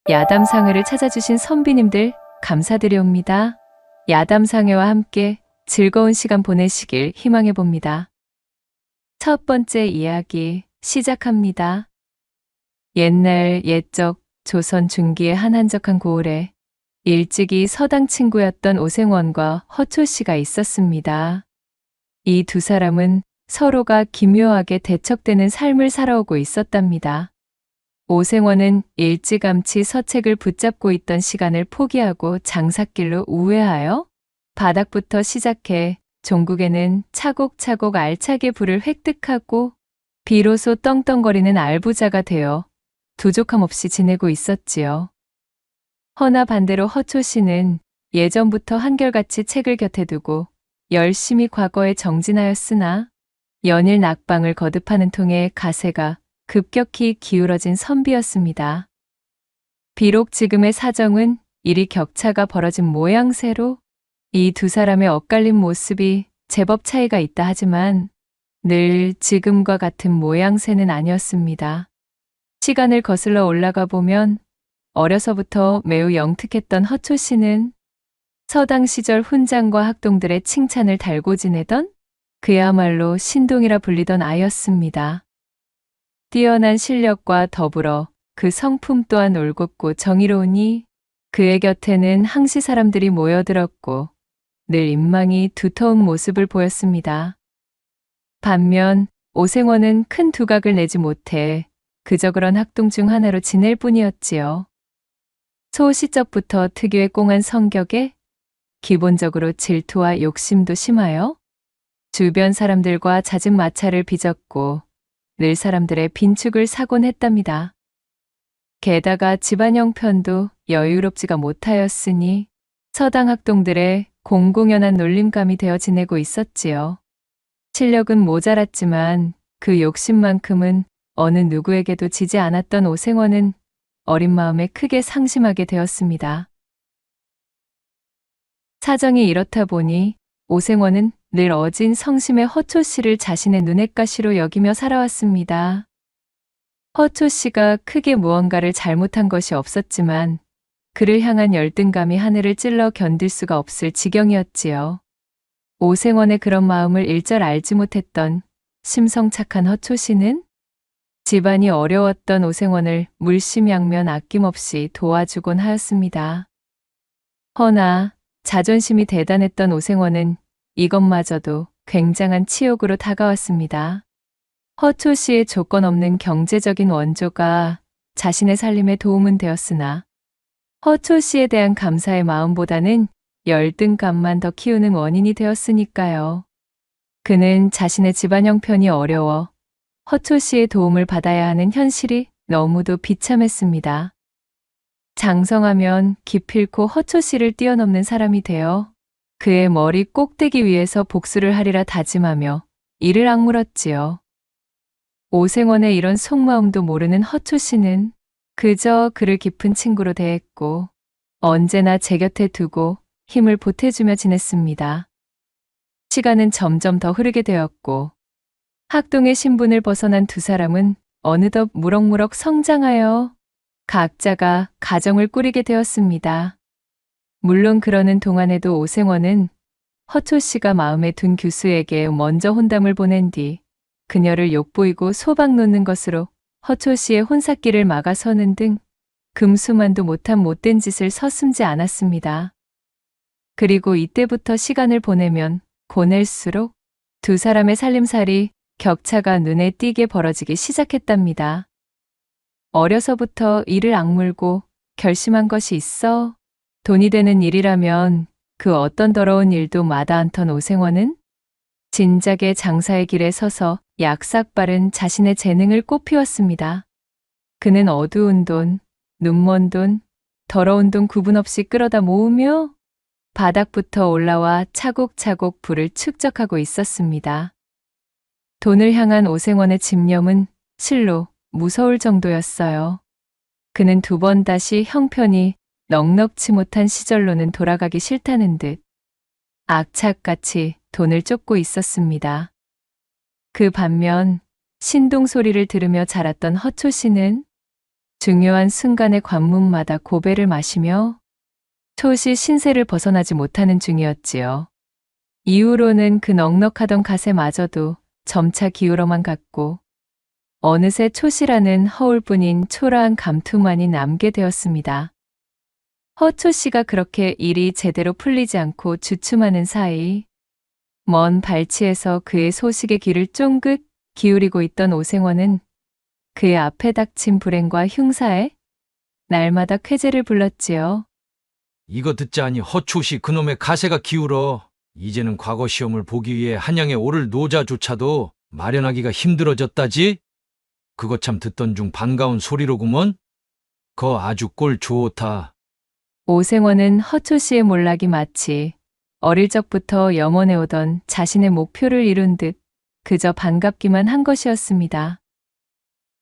야담상회를 찾아주신 선비님들 감사드리옵니다. 야담상회와 함께 즐거운 시간 보내시길 희망해 봅니다. 첫 번째 이야기 시작합니다. 옛날 옛적 조선 중기의 한 한적한 고을에 일찍이 서당 친구였던 오생원과 허초씨가 있었습니다. 이 두 사람은 서로가 기묘하게 대척되는 삶을 살아오고 있었답니다. 오생원은 일찌감치 서책을 붙잡고 있던 시간을 포기하고 장삿길로 우회하여 바닥부터 시작해 종국에는 차곡차곡 알차게 부를 획득하고 비로소 떵떵거리는 알부자가 되어 부족함 없이 지내고 있었지요. 허나 반대로 허초씨는 예전부터 한결같이 책을 곁에 두고 열심히 과거에 정진하였으나 연일 낙방을 거듭하는 통에 가세가 급격히 기울어진 선비였습니다. 비록 지금의 사정은 이리 격차가 벌어진 모양새로 이 두 사람의 엇갈린 모습이 제법 차이가 있다 하지만 늘 지금과 같은 모양새는 아니었습니다. 시간을 거슬러 올라가 보면 어려서부터 매우 영특했던 허초씨는 서당 시절 훈장과 학동들의 칭찬을 달고 지내던 그야말로 신동이라 불리던 아이였습니다. 뛰어난 실력과 더불어 그 성품 또한 올곧고 정의로우니 그의 곁에는 항시 사람들이 모여들었고 늘 인망이 두터운 모습을 보였습니다. 반면 오생원은 큰 두각을 내지 못해 그저 그런 학동 중 하나로 지낼 뿐이었지요. 소시적부터 특유의 꽁한 성격에 기본적으로 질투와 욕심도 심하여 주변 사람들과 잦은 마찰을 빚었고 늘 사람들의 빈축을 사곤 했답니다. 게다가 집안 형편도 여유롭지가 못하였으니 서당 학동들의 공공연한 놀림감이 되어 지내고 있었지요. 실력은 모자랐지만 그 욕심만큼은 어느 누구에게도 지지 않았던 오생원은 어린 마음에 크게 상심하게 되었습니다. 사정이 이렇다 보니 오생원은 늘 어진 성심의 허초씨를 자신의 눈엣가시로 여기며 살아왔습니다. 허초씨가 크게 무언가를 잘못한 것이 없었지만 그를 향한 열등감이 하늘을 찔러 견딜 수가 없을 지경이었지요. 오생원의 그런 마음을 일절 알지 못했던 심성착한 허초씨는 집안이 어려웠던 오생원을 물심양면 아낌없이 도와주곤 하였습니다. 허나 자존심이 대단했던 오생원은 이것마저도 굉장한 치욕으로 다가왔습니다. 허초씨의 조건 없는 경제적인 원조가 자신의 살림에 도움은 되었으나 허초씨에 대한 감사의 마음보다는 열등감만 더 키우는 원인이 되었으니까요. 그는 자신의 집안 형편이 어려워 허초씨의 도움을 받아야 하는 현실이 너무도 비참했습니다. 장성하면 기필코 허초씨를 뛰어넘는 사람이 되어 그의 머리 꼭대기 위에서 복수를 하리라 다짐하며 이를 악물었지요. 오생원의 이런 속마음도 모르는 허초씨는 그저 그를 깊은 친구로 대했고 언제나 제 곁에 두고 힘을 보태주며 지냈습니다. 시간은 점점 더 흐르게 되었고 학동의 신분을 벗어난 두 사람은 어느덧 무럭무럭 성장하여 각자가 가정을 꾸리게 되었습니다. 물론 그러는 동안에도 오생원은 허초씨가 마음에 둔 교수에게 먼저 혼담을 보낸 뒤 그녀를 욕보이고 소박 놓는 것으로 허초씨의 혼삿길을 막아서는 등 금수만도 못한 못된 짓을 서슴지 않았습니다. 그리고 이때부터 시간을 보내면 보낼수록 두 사람의 살림살이 격차가 눈에 띄게 벌어지기 시작했답니다. 어려서부터 이를 악물고 결심한 것이 있어 돈이 되는 일이라면 그 어떤 더러운 일도 마다 않던 오생원은 진작에 장사의 길에 서서 약삭빠른 자신의 재능을 꽃피웠습니다. 그는 어두운 돈, 눈먼 돈, 더러운 돈 구분 없이 끌어다 모으며 바닥부터 올라와 차곡차곡 부를 축적하고 있었습니다. 돈을 향한 오생원의 집념은 실로 무서울 정도였어요. 그는 두 번 다시 형편이 넉넉지 못한 시절로는 돌아가기 싫다는 듯 악착같이 돈을 쫓고 있었습니다. 그 반면 신동 소리를 들으며 자랐던 허초씨는 중요한 순간의 관문마다 고배를 마시며 토시 신세를 벗어나지 못하는 중이었지요. 이후로는 그 넉넉하던 갓에마저도 점차 기울어만 갔고 어느새 초시라는 허울뿐인 초라한 감투만이 남게 되었습니다. 허초 씨가 그렇게 일이 제대로 풀리지 않고 주춤하는 사이 먼 발치에서 그의 소식에 귀를 쫑긋 기울이고 있던 오생원은 그의 앞에 닥친 불행과 흉사에 날마다 쾌재를 불렀지요. 이거 듣자니 허초시 그놈의 가세가 기울어. 이제는 과거 시험을 보기 위해 한양에 오를 노자조차도 마련하기가 힘들어졌다지? 그거 참 듣던 중 반가운 소리로구먼? 거 아주 꼴 좋다. 오생원은 허초 씨의 몰락이 마치 어릴 적부터 염원해오던 자신의 목표를 이룬 듯 그저 반갑기만 한 것이었습니다.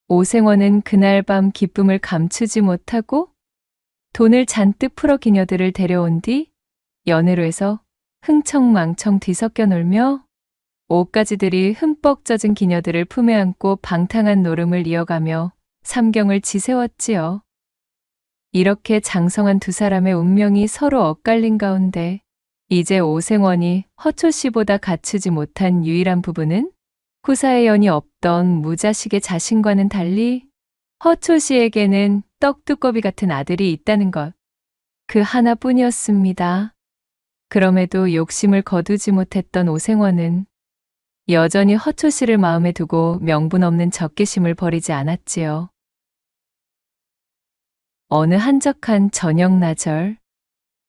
오생원은 그날 밤 기쁨을 감추지 못하고 돈을 잔뜩 풀어 기녀들을 데려온 뒤 연회로에서 흥청망청 뒤섞여 놀며 옷가지들이 흠뻑 젖은 기녀들을 품에 안고 방탕한 노름을 이어가며 삼경을 지새웠지요. 이렇게 장성한 두 사람의 운명이 서로 엇갈린 가운데 이제 오생원이 허초 씨보다 갖추지 못한 유일한 부분은 후사의 연이 없던 무자식의 자신과는 달리 허초 씨에게는 떡두꺼비 같은 아들이 있다는 것. 그 하나뿐이었습니다. 그럼에도 욕심을 거두지 못했던 오생원은 여전히 허초 씨를 마음에 두고 명분 없는 적개심을 버리지 않았지요. 어느 한적한 저녁 나절,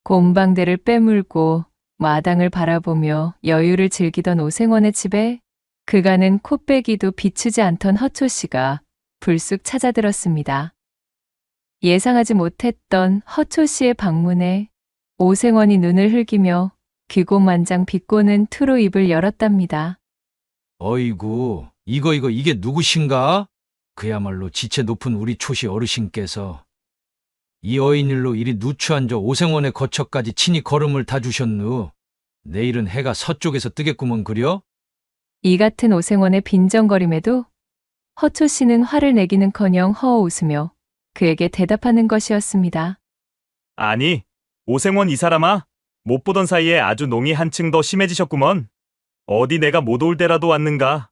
곰방대를 빼물고 마당을 바라보며 여유를 즐기던 오생원의 집에 그간은 코빼기도 비추지 않던 허초 씨가 불쑥 찾아들었습니다. 예상하지 못했던 허초 씨의 방문에 오생원이 눈을 흘기며 귀고만장 비꼬는 투로 입을 열었답니다. 어이구, 이게 누구신가? 그야말로 지체 높은 우리 초시 어르신께서 이 어인일로 이리 누추한 저 오생원의 거처까지 친히 걸음을 다 주셨누. 내일은 해가 서쪽에서 뜨겠구먼 그려? 이 같은 오생원의 빈정거림에도 허초 씨는 화를 내기는커녕 허어 웃으며 그에게 대답하는 것이었습니다. 아니, 오생원 이 사람아, 못 보던 사이에 아주 농이 한층 더 심해지셨구먼. 어디 내가 못 올 때라도 왔는가?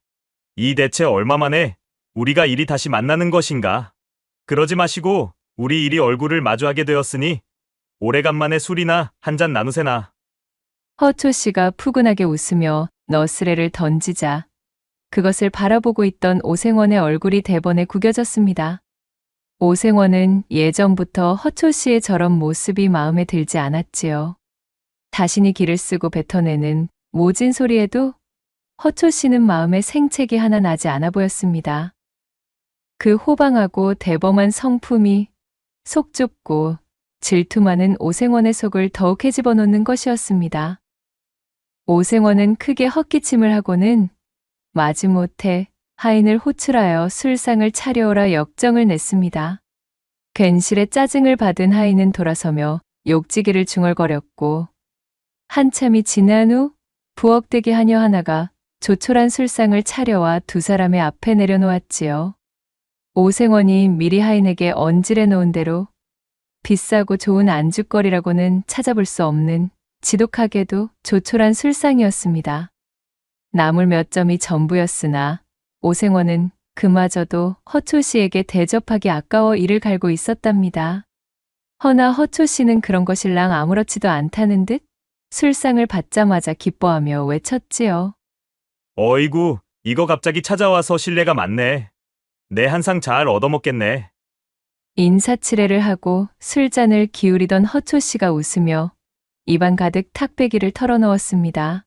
이 대체 얼마 만에 우리가 이리 다시 만나는 것인가? 그러지 마시고 우리 이리 얼굴을 마주하게 되었으니 오래간만에 술이나 한잔 나누세나. 허초 씨가 푸근하게 웃으며 너스레를 던지자 그것을 바라보고 있던 오생원의 얼굴이 대번에 구겨졌습니다. 오생원은 예전부터 허초 씨의 저런 모습이 마음에 들지 않았지요. 자신이 기를 쓰고 뱉어내는 모진 소리에도 허초 씨는 마음에 생채기 하나 나지 않아 보였습니다. 그 호방하고 대범한 성품이 속 좁고 질투 많은 오생원의 속을 더욱 헤집어 놓는 것이었습니다. 오생원은 크게 헛기침을 하고는 마지못해 하인을 호출하여 술상을 차려오라 역정을 냈습니다. 괜시레 짜증을 받은 하인은 돌아서며 욕지기를 중얼거렸고 한참이 지난 후 부엌대기 하녀 하나가 조촐한 술상을 차려와 두 사람의 앞에 내려놓았지요. 오생원이 미리 하인에게 언질해 놓은 대로 비싸고 좋은 안주거리라고는 찾아볼 수 없는 지독하게도 조촐한 술상이었습니다. 나물 몇 점이 전부였으나 오생원은 그마저도 허초 씨에게 대접하기 아까워 이를 갈고 있었답니다. 허나 허초 씨는 그런 것일랑 아무렇지도 않다는 듯 술상을 받자마자 기뻐하며 외쳤지요. 어이구, 이거 갑자기 찾아와서 신뢰가 많네. 내 한 상 잘 얻어먹겠네. 인사치레를 하고 술잔을 기울이던 허초 씨가 웃으며 입안 가득 탁배기를 털어넣었습니다.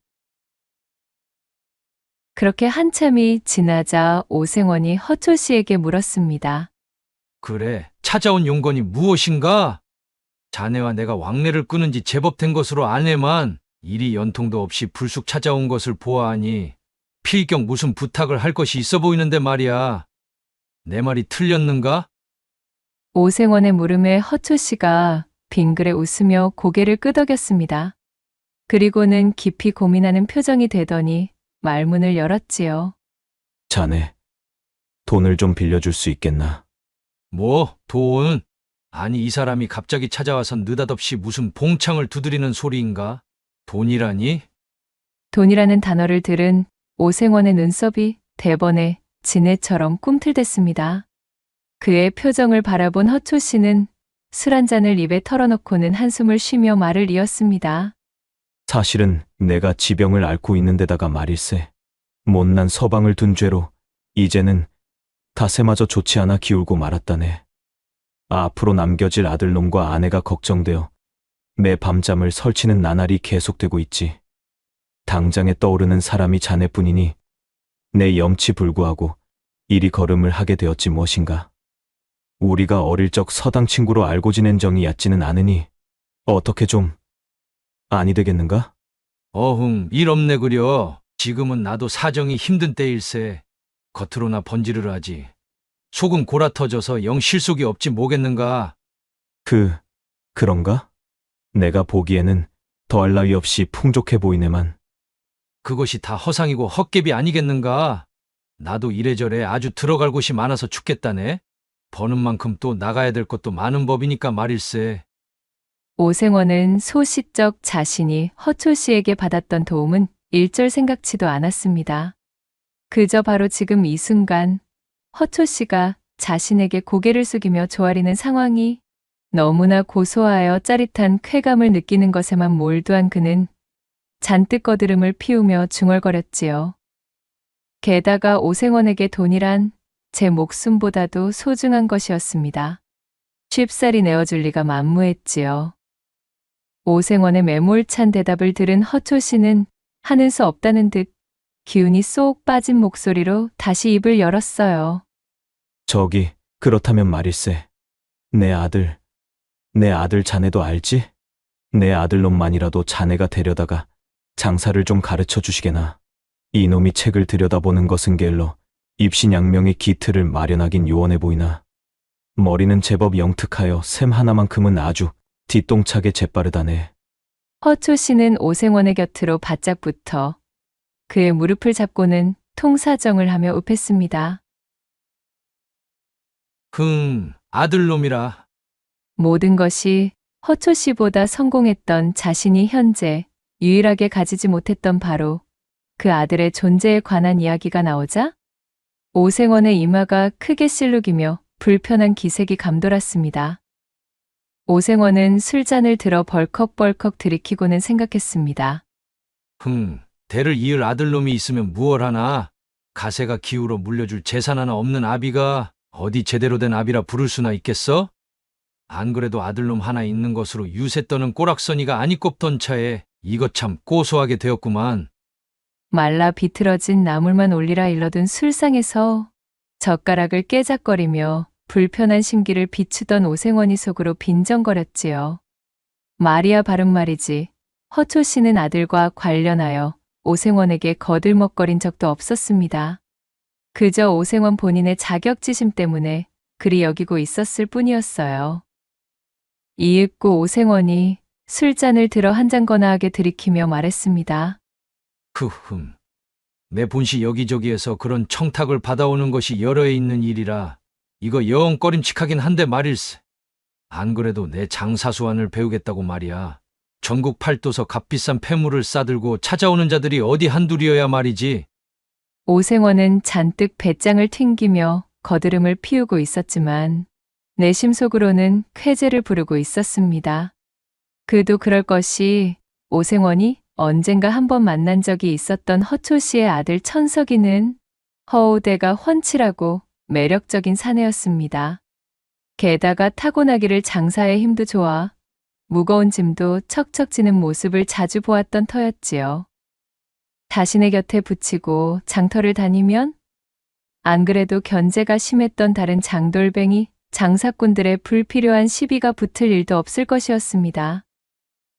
그렇게 한참이 지나자 오생원이 허초 씨에게 물었습니다. 그래, 찾아온 용건이 무엇인가? 자네와 내가 왕래를 끊은 지 제법 된 것으로 아네만 이리 연통도 없이 불쑥 찾아온 것을 보아하니 필경 무슨 부탁을 할 것이 있어 보이는데 말이야. 내 말이 틀렸는가? 오생원의 물음에 허초 씨가 빙그레 웃으며 고개를 끄덕였습니다. 그리고는 깊이 고민하는 표정이 되더니 말문을 열었지요. 자네, 돈을 좀 빌려줄 수 있겠나? 뭐, 돈? 아니, 이 사람이 갑자기 찾아와서 느닷없이 무슨 봉창을 두드리는 소리인가? 돈이라니? 돈이라는 단어를 들은 오생원의 눈썹이 대번에 지네처럼 꿈틀댔습니다. 그의 표정을 바라본 허초 씨는 술 한 잔을 입에 털어넣고는 한숨을 쉬며 말을 이었습니다. 사실은 내가 지병을 앓고 있는 데다가 말일세. 못난 서방을 둔 죄로 이제는 다세마저 좋지 않아 기울고 말았다네. 앞으로 남겨질 아들놈과 아내가 걱정되어 매 밤잠을 설치는 나날이 계속되고 있지. 당장에 떠오르는 사람이 자네뿐이니 내 염치 불구하고 이리 걸음을 하게 되었지 무엇인가. 우리가 어릴 적 서당 친구로 알고 지낸 정이 얕지는 않으니 어떻게 좀 아니 되겠는가? 어흥, 일 없네 그려. 지금은 나도 사정이 힘든 때일세. 겉으로나 번지르르 하지. 속은 골아터져서 영 실속이 없지 뭐겠는가. 그런가? 내가 보기에는 더할 나위 없이 풍족해 보이네만. 그것이 다 허상이고 헛개비 아니겠는가. 나도 이래저래 아주 들어갈 곳이 많아서 죽겠다네. 버는 만큼 또 나가야 될 것도 많은 법이니까 말일세. 오생원은 소시적 자신이 허초 씨에게 받았던 도움은 일절 생각지도 않았습니다. 그저 바로 지금 이 순간 허초 씨가 자신에게 고개를 숙이며 조아리는 상황이 너무나 고소하여 짜릿한 쾌감을 느끼는 것에만 몰두한 그는 잔뜩 거드름을 피우며 중얼거렸지요. 게다가 오생원에게 돈이란 제 목숨보다도 소중한 것이었습니다. 쉽사리 내어줄 리가 만무했지요. 오생원의 매몰찬 대답을 들은 허초 씨는 하는 수 없다는 듯 기운이 쏙 빠진 목소리로 다시 입을 열었어요. 저기, 그렇다면 말일세. 내 아들 자네도 알지? 내 아들놈만이라도 자네가 데려다가 장사를 좀 가르쳐 주시게나. 이놈이 책을 들여다보는 것은 게을러 입신양명의 기틀을 마련하긴 요원해 보이나. 머리는 제법 영특하여 셈 하나만큼은 아주 뒤똥차게 재빠르다네. 허초 씨는 오생원의 곁으로 바짝 붙어 그의 무릎을 잡고는 통사정을 하며 읍했습니다. 아들놈이라. 모든 것이 허초 씨보다 성공했던 자신이 현재 유일하게 가지지 못했던 바로 그 아들의 존재에 관한 이야기가 나오자 오생원의 이마가 크게 실룩이며 불편한 기색이 감돌았습니다. 오생원은 술잔을 들어 벌컥벌컥 들이키고는 생각했습니다. 대를 이을 아들놈이 있으면 무얼 하나. 가세가 기우로 물려줄 재산 하나 없는 아비가 어디 제대로 된 아비라 부를 수나 있겠어? 안 그래도 아들놈 하나 있는 것으로 유세 떠는 꼬락서니가 아니 꼽던 차에 이것 참 고소하게 되었구만. 말라 비틀어진 나물만 올리라 일러둔 술상에서 젓가락을 깨작거리며 불편한 심기를 비추던 오생원이 속으로 빈정거렸지요. 말이야 바른 말이지. 허초 씨는 아들과 관련하여 오생원에게 거들먹거린 적도 없었습니다. 그저 오생원 본인의 자격지심 때문에 그리 여기고 있었을 뿐이었어요. 이윽고 오생원이 술잔을 들어 한 잔 거나하게 들이키며 말했습니다. 내 본시 여기저기에서 그런 청탁을 받아오는 것이 여러 해 있는 일이라 이거 영 꺼림칙하긴 한데 말일세. 안 그래도 내 장사수완을 배우겠다고 말이야. 전국 팔도서 값비싼 폐물을 싸들고 찾아오는 자들이 어디 한둘이어야 말이지. 오생원은 잔뜩 배짱을 튕기며 거드름을 피우고 있었지만 내심 속으로는 쾌재를 부르고 있었습니다. 그도 그럴 것이 오생원이 언젠가 한번 만난 적이 있었던 허초 씨의 아들 천석이는 허우대가 훤칠하고 매력적인 사내였습니다. 게다가 타고나기를 장사의 힘도 좋아 무거운 짐도 척척 지는 모습을 자주 보았던 터였지요. 자신의 곁에 붙이고 장터를 다니면 안 그래도 견제가 심했던 다른 장돌뱅이 장사꾼들의 불필요한 시비가 붙을 일도 없을 것이었습니다.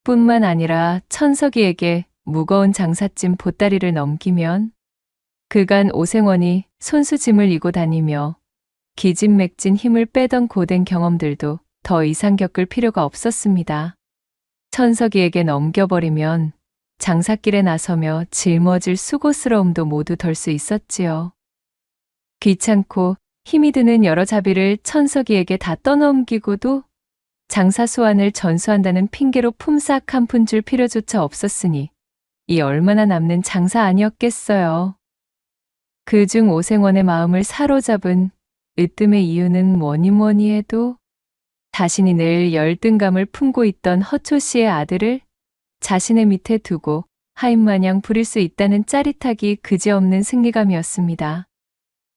뿐만 아니라 천석이에게 무거운 장삿짐 보따리를 넘기면 그간 오생원이 손수짐을 이고 다니며 기진맥진 힘을 빼던 고된 경험들도 더 이상 겪을 필요가 없었습니다. 천석이에게 넘겨버리면 장사길에 나서며 짊어질 수고스러움도 모두 덜 수 있었지요. 귀찮고 힘이 드는 여러 자비를 천석이에게 다 떠넘기고도 장사 소환을 전수한다는 핑계로 품삯 한 푼 줄 필요조차 없었으니 이 얼마나 남는 장사 아니었겠어요. 그중 오생원의 마음을 사로잡은 으뜸의 이유는 뭐니 해도 자신이 늘 열등감을 품고 있던 허초 씨의 아들을 자신의 밑에 두고 하인마냥 부릴 수 있다는 짜릿하기 그지없는 승리감이었습니다.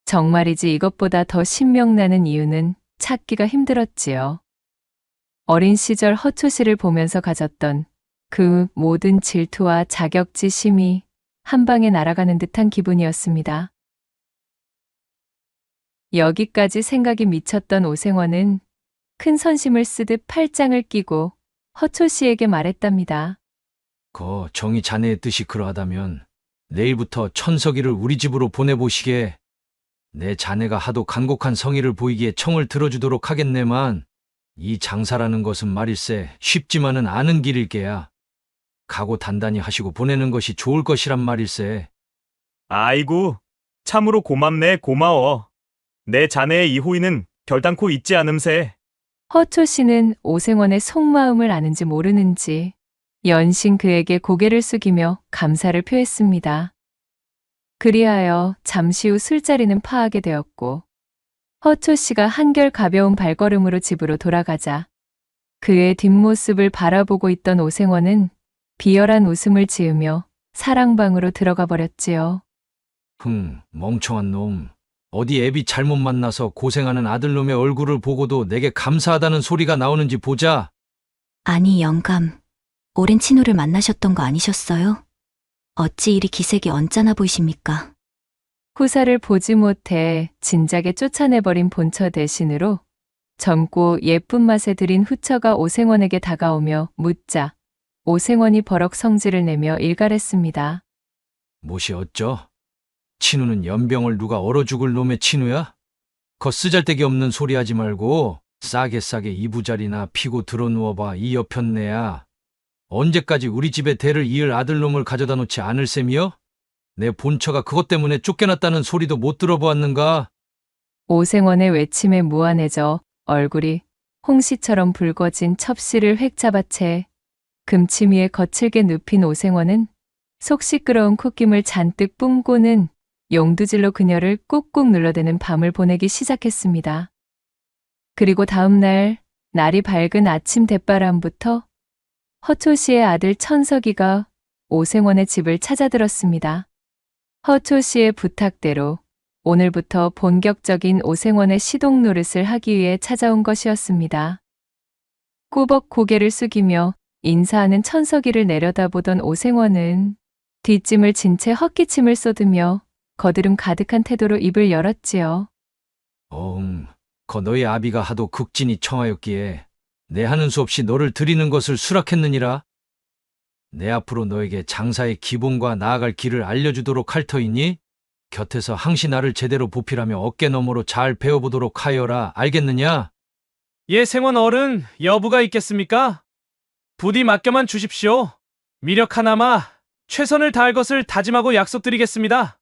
정말이지 이것보다 더 신명나는 이유는 찾기가 힘들었지요. 어린 시절 허초 씨를 보면서 가졌던 그 모든 질투와 자격지심이 한 방에 날아가는 듯한 기분이었습니다. 여기까지 생각이 미쳤던 오생원은 큰 선심을 쓰듯 팔짱을 끼고 허초 씨에게 말했답니다. 정이 자네의 뜻이 그러하다면 내일부터 천석이를 우리 집으로 보내보시게. 내 자네가 하도 간곡한 성의를 보이기에 청을 들어주도록 하겠네만 이 장사라는 것은 말일세 쉽지만은 않은 길일게야. 각오 단단히 하시고 보내는 것이 좋을 것이란 말일세. 아이고, 참으로 고맙네, 고마워. 내 자네의 이 호의는 결단코 잊지 않음세. 허초 씨는 오생원의 속마음을 아는지 모르는지 연신 그에게 고개를 숙이며 감사를 표했습니다. 그리하여 잠시 후 술자리는 파하게 되었고 허초 씨가 한결 가벼운 발걸음으로 집으로 돌아가자 그의 뒷모습을 바라보고 있던 오생원은 비열한 웃음을 지으며 사랑방으로 들어가 버렸지요. 멍청한 놈. 어디 애비 잘못 만나서 고생하는 아들놈의 얼굴을 보고도 내게 감사하다는 소리가 나오는지 보자. 아니, 영감. 오랜 친구를 만나셨던 거 아니셨어요? 어찌 이리 기색이 언짢아 보이십니까? 후사를 보지 못해 진작에 쫓아내버린 본처 대신으로 젊고 예쁜 맛에 들인 후처가 오생원에게 다가오며 묻자 오생원이 버럭 성질을 내며 일갈했습니다. 못이 어쩌? 친우는 연병을 누가 얼어 죽을 놈의 친우야? 쓰잘데기 없는 소리 하지 말고 싸게 이부자리나 피고 들어누워봐. 이 여편네야. 언제까지 우리 집에 대를 이을 아들놈을 가져다 놓지 않을 셈이여? 내 본처가 그것 때문에 쫓겨났다는 소리도 못 들어보았는가? 오생원의 외침에 무안해져 얼굴이 홍시처럼 붉어진 첩씨를 획 잡아채 금치미에 거칠게 눕힌 오생원은 속 시끄러운 콧김을 잔뜩 뿜고는 용두질로 그녀를 꾹꾹 눌러대는 밤을 보내기 시작했습니다. 그리고 다음 날이 밝은 아침 대바람부터 허초 씨의 아들 천석이가 오생원의 집을 찾아들었습니다. 허초 씨의 부탁대로 오늘부터 본격적인 오생원의 시동 노릇을 하기 위해 찾아온 것이었습니다. 꾸벅 고개를 숙이며 인사하는 천석이를 내려다보던 오생원은 뒷짐을 진 채 헛기침을 쏟으며 거드름 가득한 태도로 입을 열었지요. 너희 아비가 하도 극진히 청하였기에 내 하는 수 없이 너를 드리는 것을 수락했느니라. 내 앞으로 너에게 장사의 기본과 나아갈 길을 알려주도록 할 터이니 곁에서 항시 나를 제대로 보필하며 어깨너머로 잘 배워보도록 하여라. 알겠느냐? 예, 생원 어른, 여부가 있겠습니까? 부디 맡겨만 주십시오. 미력 하나마 최선을 다할 것을 다짐하고 약속드리겠습니다.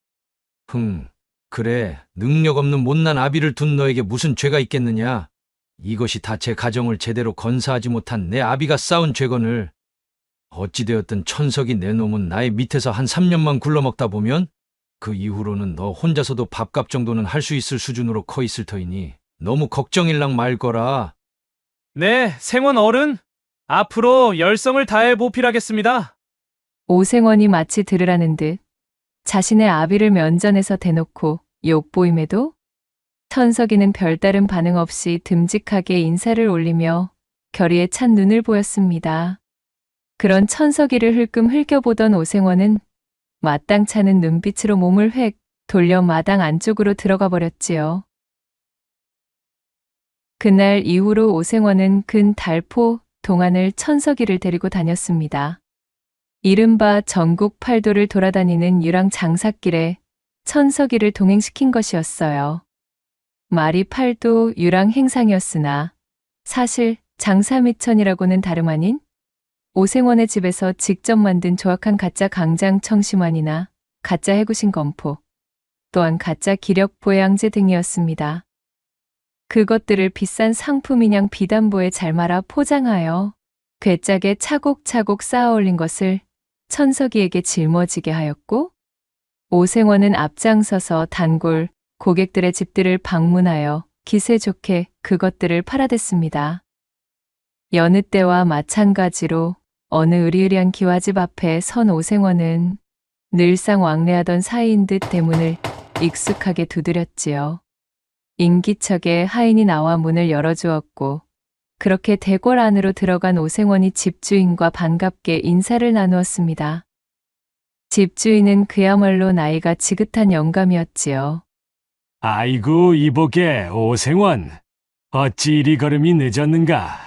그래. 능력 없는 못난 아비를 둔 너에게 무슨 죄가 있겠느냐? 이것이 다 제 가정을 제대로 건사하지 못한 내 아비가 쌓은 죄건을 어찌되었든 천석이 내 놈은 나의 밑에서 한 3년만 굴러먹다 보면 그 이후로는 너 혼자서도 밥값 정도는 할 수 있을 수준으로 커 있을 터이니 너무 걱정일랑 말거라. 네, 생원 어른, 앞으로 열성을 다해 보필하겠습니다. 오생원이 마치 들으라는 듯 자신의 아비를 면전에서 대놓고 욕보임에도 천석이는 별다른 반응 없이 듬직하게 인사를 올리며 결의에 찬 눈을 보였습니다. 그런 천석이를 흘끔 흘겨보던 오생원은 마땅찮은 눈빛으로 몸을 획 돌려 마당 안쪽으로 들어가 버렸지요. 그날 이후로 오생원은 근 달포 동안을 천석이를 데리고 다녔습니다. 이른바 전국 팔도를 돌아다니는 유랑 장삿길에 천석이를 동행시킨 것이었어요. 말이 팔도 유랑 행상이었으나 사실 장사미천이라고는 다름 아닌 오생원의 집에서 직접 만든 조악한 가짜 강장 청심환이나 가짜 해구신 검포, 또한 가짜 기력 보양제 등이었습니다. 그것들을 비싼 상품인양 비단보에 잘 말아 포장하여 괴짝에 차곡차곡 쌓아 올린 것을 천석이에게 짊어지게 하였고, 오생원은 앞장서서 단골 고객들의 집들을 방문하여 기세 좋게 그것들을 팔아댔습니다. 여느 때와 마찬가지로 어느 으리으리한 기와집 앞에 선 오생원은 늘상 왕래하던 사이인 듯 대문을 익숙하게 두드렸지요. 인기척에 하인이 나와 문을 열어주었고, 그렇게 대궐 안으로 들어간 오생원이 집주인과 반갑게 인사를 나누었습니다. 집주인은 그야말로 나이가 지긋한 영감이었지요. 아이고 이보게 오생원, 어찌 이리 걸음이 늦었는가?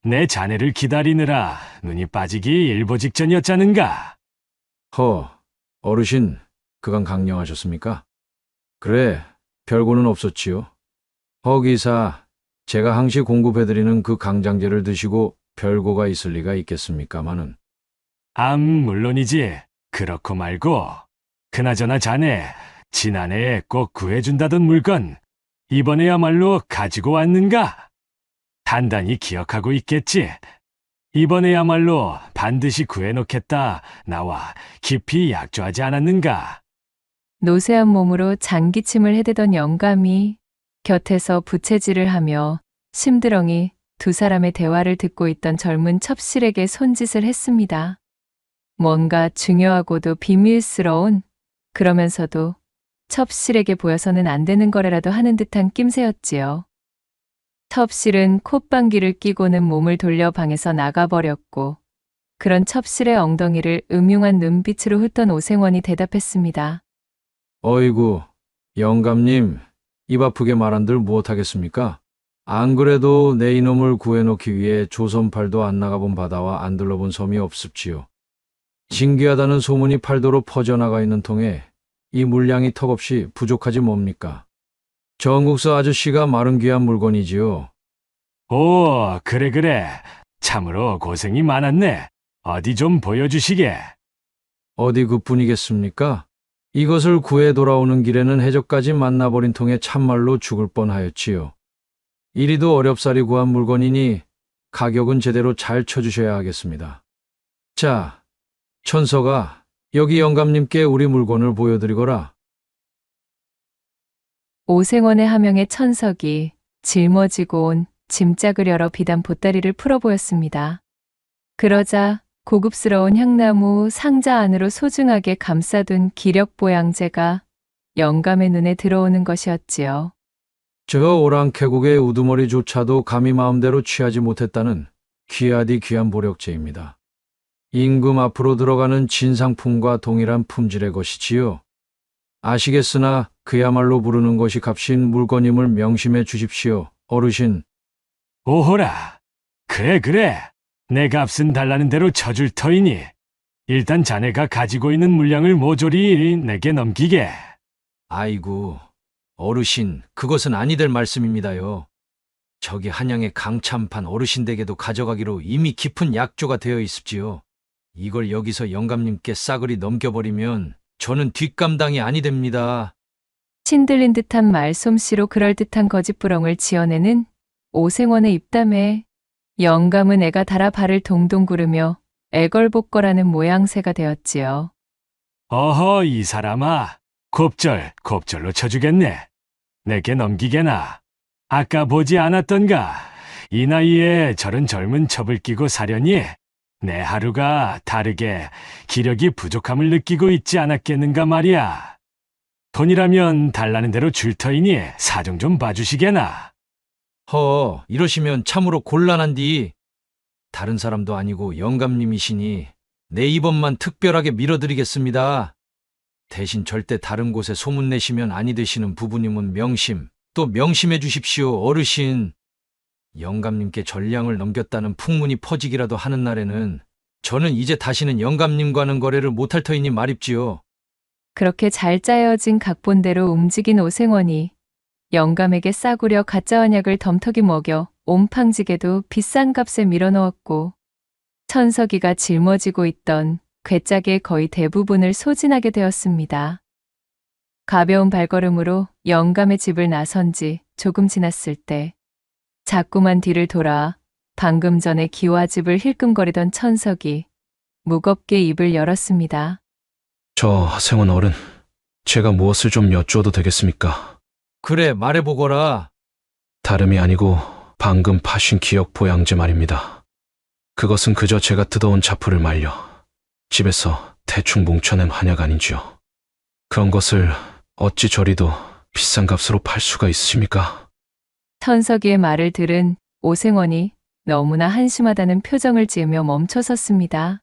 내 자네를 기다리느라 눈이 빠지기 일보 직전이었자는가? 어르신, 그간 강령하셨습니까? 그래, 별고는 없었지요. 기사, 제가 항시 공급해드리는 그 강장제를 드시고 별고가 있을 리가 있겠습니까마는. 물론이지. 그렇고 말고. 그나저나 자네, 지난해에 꼭 구해준다던 물건, 이번에야말로 가지고 왔는가? 단단히 기억하고 있겠지. 이번에야말로 반드시 구해놓겠다. 나와 깊이 약조하지 않았는가? 노쇠한 몸으로 장기침을 해대던 영감이 곁에서 부채질을 하며 심드렁이 두 사람의 대화를 듣고 있던 젊은 첩실에게 손짓을 했습니다. 뭔가 중요하고도 비밀스러운, 그러면서도 첩실에게 보여서는 안 되는 거래라도 하는 듯한 낌새였지요. 첩실은 콧방귀를 뀌고는 몸을 돌려 방에서 나가버렸고, 그런 첩실의 엉덩이를 음흉한 눈빛으로 훑던 오생원이 대답했습니다. 어이구, 영감님, 입 아프게 말한들 무엇하겠습니까? 안 그래도 내 이놈을 구해놓기 위해 조선팔도 안 나가본 바다와 안 둘러본 섬이 없습지요. 신기하다는 소문이 팔도로 퍼져나가 있는 통에 이 물량이 턱없이 부족하지 뭡니까? 전국서 아저씨가 마른 귀한 물건이지요. 오, 그래. 참으로 고생이 많았네. 어디 좀 보여주시게. 어디 그뿐이겠습니까? 이것을 구해 돌아오는 길에는 해적까지 만나버린 통에 참말로 죽을 뻔하였지요. 이리도 어렵사리 구한 물건이니 가격은 제대로 잘 쳐주셔야 하겠습니다. 자, 천서가 여기 영감님께 우리 물건을 보여드리거라. 오생원의 하명에 천석이 짊어지고 온 짐짝을 열어 비단 보따리를 풀어 보였습니다. 그러자 고급스러운 향나무 상자 안으로 소중하게 감싸둔 기력보양제가 영감의 눈에 들어오는 것이었지요. 저 오랑캐국의 우두머리조차도 감히 마음대로 취하지 못했다는 귀하디 귀한 보력제입니다. 임금 앞으로 들어가는 진상품과 동일한 품질의 것이지요. 아시겠으나 그야말로 부르는 것이 값인 물건임을 명심해 주십시오, 어르신. 오호라. 그래. 내 값은 달라는 대로 쳐줄 터이니 일단 자네가 가지고 있는 물량을 모조리 내게 넘기게. 아이고, 어르신, 그것은 아니 될 말씀입니다요. 저기 한양의 강참판 어르신 댁에도 가져가기로 이미 깊은 약조가 되어 있습지요. 이걸 여기서 영감님께 싸그리 넘겨버리면 저는 뒷감당이 아니 됩니다. 신들린 듯한 말솜씨로 그럴듯한 거짓부렁을 지어내는 오생원의 입담에 영감은 애가 달아 발을 동동 구르며 애걸복걸하는 모양새가 되었지요. 어허, 이 사람아. 곱절로 쳐주겠네. 내게 넘기게나. 아까 보지 않았던가. 이 나이에 저런 젊은 첩을 끼고 사려니 내 하루가 다르게 기력이 부족함을 느끼고 있지 않았겠는가 말이야. 돈이라면 달라는 대로 줄 터이니 사정 좀 봐주시게나. 이러시면 참으로 곤란한디. 다른 사람도 아니고 영감님이시니 내 이번만 특별하게 밀어드리겠습니다. 대신 절대 다른 곳에 소문내시면 아니 되시는 부부님은 또 명심해 주십시오, 어르신. 영감님께 전량을 넘겼다는 풍문이 퍼지기라도 하는 날에는 저는 이제 다시는 영감님과는 거래를 못할 터이니 말입지요. 그렇게 잘 짜여진 각본대로 움직인 오생원이 영감에게 싸구려 가짜 언약을 덤터기 먹여 옴팡지게도 비싼 값에 밀어넣었고, 천석이가 짊어지고 있던 괴짝의 거의 대부분을 소진하게 되었습니다. 가벼운 발걸음으로 영감의 집을 나선 지 조금 지났을 때 자꾸만 뒤를 돌아 방금 전에 기와집을 힐끔거리던 천석이 무겁게 입을 열었습니다. 저 하생원 어른, 제가 무엇을 좀 여쭈어도 되겠습니까? 그래, 말해보거라. 다름이 아니고 방금 파신 기억 보양제 말입니다. 그것은 그저 제가 뜯어온 자포를 말려 집에서 대충 뭉쳐낸 한약 아닌지요. 그런 것을 어찌 저리도 비싼 값으로 팔 수가 있으십니까? 천석이의 말을 들은 오생원이 너무나 한심하다는 표정을 지으며 멈춰섰습니다.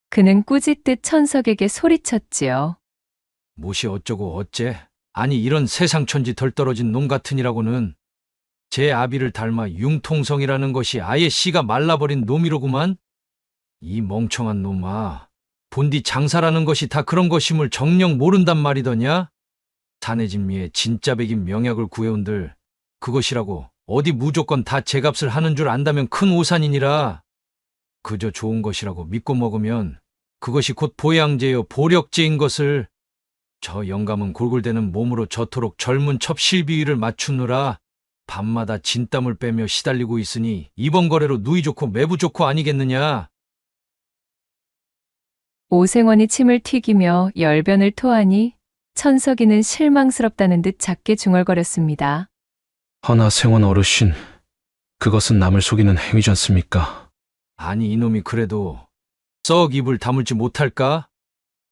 그는 꾸짖듯 천석에게 소리쳤지요. 못이 어쩌고 어째? 아니, 이런 세상천지 덜 떨어진 놈 같으니라고는 제 아비를 닮아 융통성이라는 것이 아예 씨가 말라버린 놈이로구만. 이 멍청한 놈아, 본디 장사라는 것이 다 그런 것임을 정녕 모른단 말이더냐? 자네 집미에 진짜 백인 명약을 구해온들 그것이라고 어디 무조건 다 제값을 하는 줄 안다면 큰 오산이니라. 그저 좋은 것이라고 믿고 먹으면 그것이 곧 보양제요 보력제인 것을. 저 영감은 골골대는 몸으로 저토록 젊은 첩실비위를 맞추느라 밤마다 진땀을 빼며 시달리고 있으니 이번 거래로 누이 좋고 매부 좋고 아니겠느냐. 오생원이 침을 튀기며 열변을 토하니 천석이는 실망스럽다는 듯 작게 중얼거렸습니다. 허나 생원 어르신, 그것은 남을 속이는 행위지 않습니까? 아니, 이놈이 그래도 썩 입을 다물지 못할까?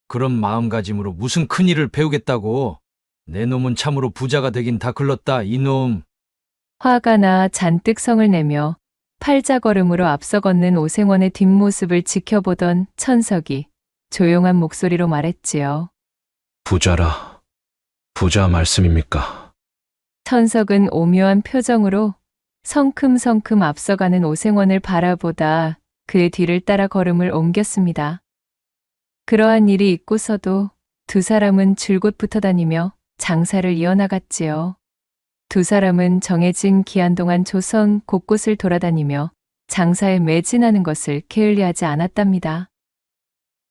그런 마음가짐으로 무슨 큰일을 배우겠다고. 내 놈은 참으로 부자가 되긴 다 글렀다, 이놈. 화가 나 잔뜩 성을 내며 팔자걸음으로 앞서 걷는 오생원의 뒷모습을 지켜보던 천석이 조용한 목소리로 말했지요. 부자라. 부자 말씀입니까? 천석은 오묘한 표정으로 성큼성큼 앞서가는 오생원을 바라보다 그의 뒤를 따라 걸음을 옮겼습니다. 그러한 일이 있고서도 두 사람은 줄곧 붙어 다니며 장사를 이어나갔지요. 두 사람은 정해진 기한 동안 조선 곳곳을 돌아다니며 장사에 매진하는 것을 게을리하지 않았답니다.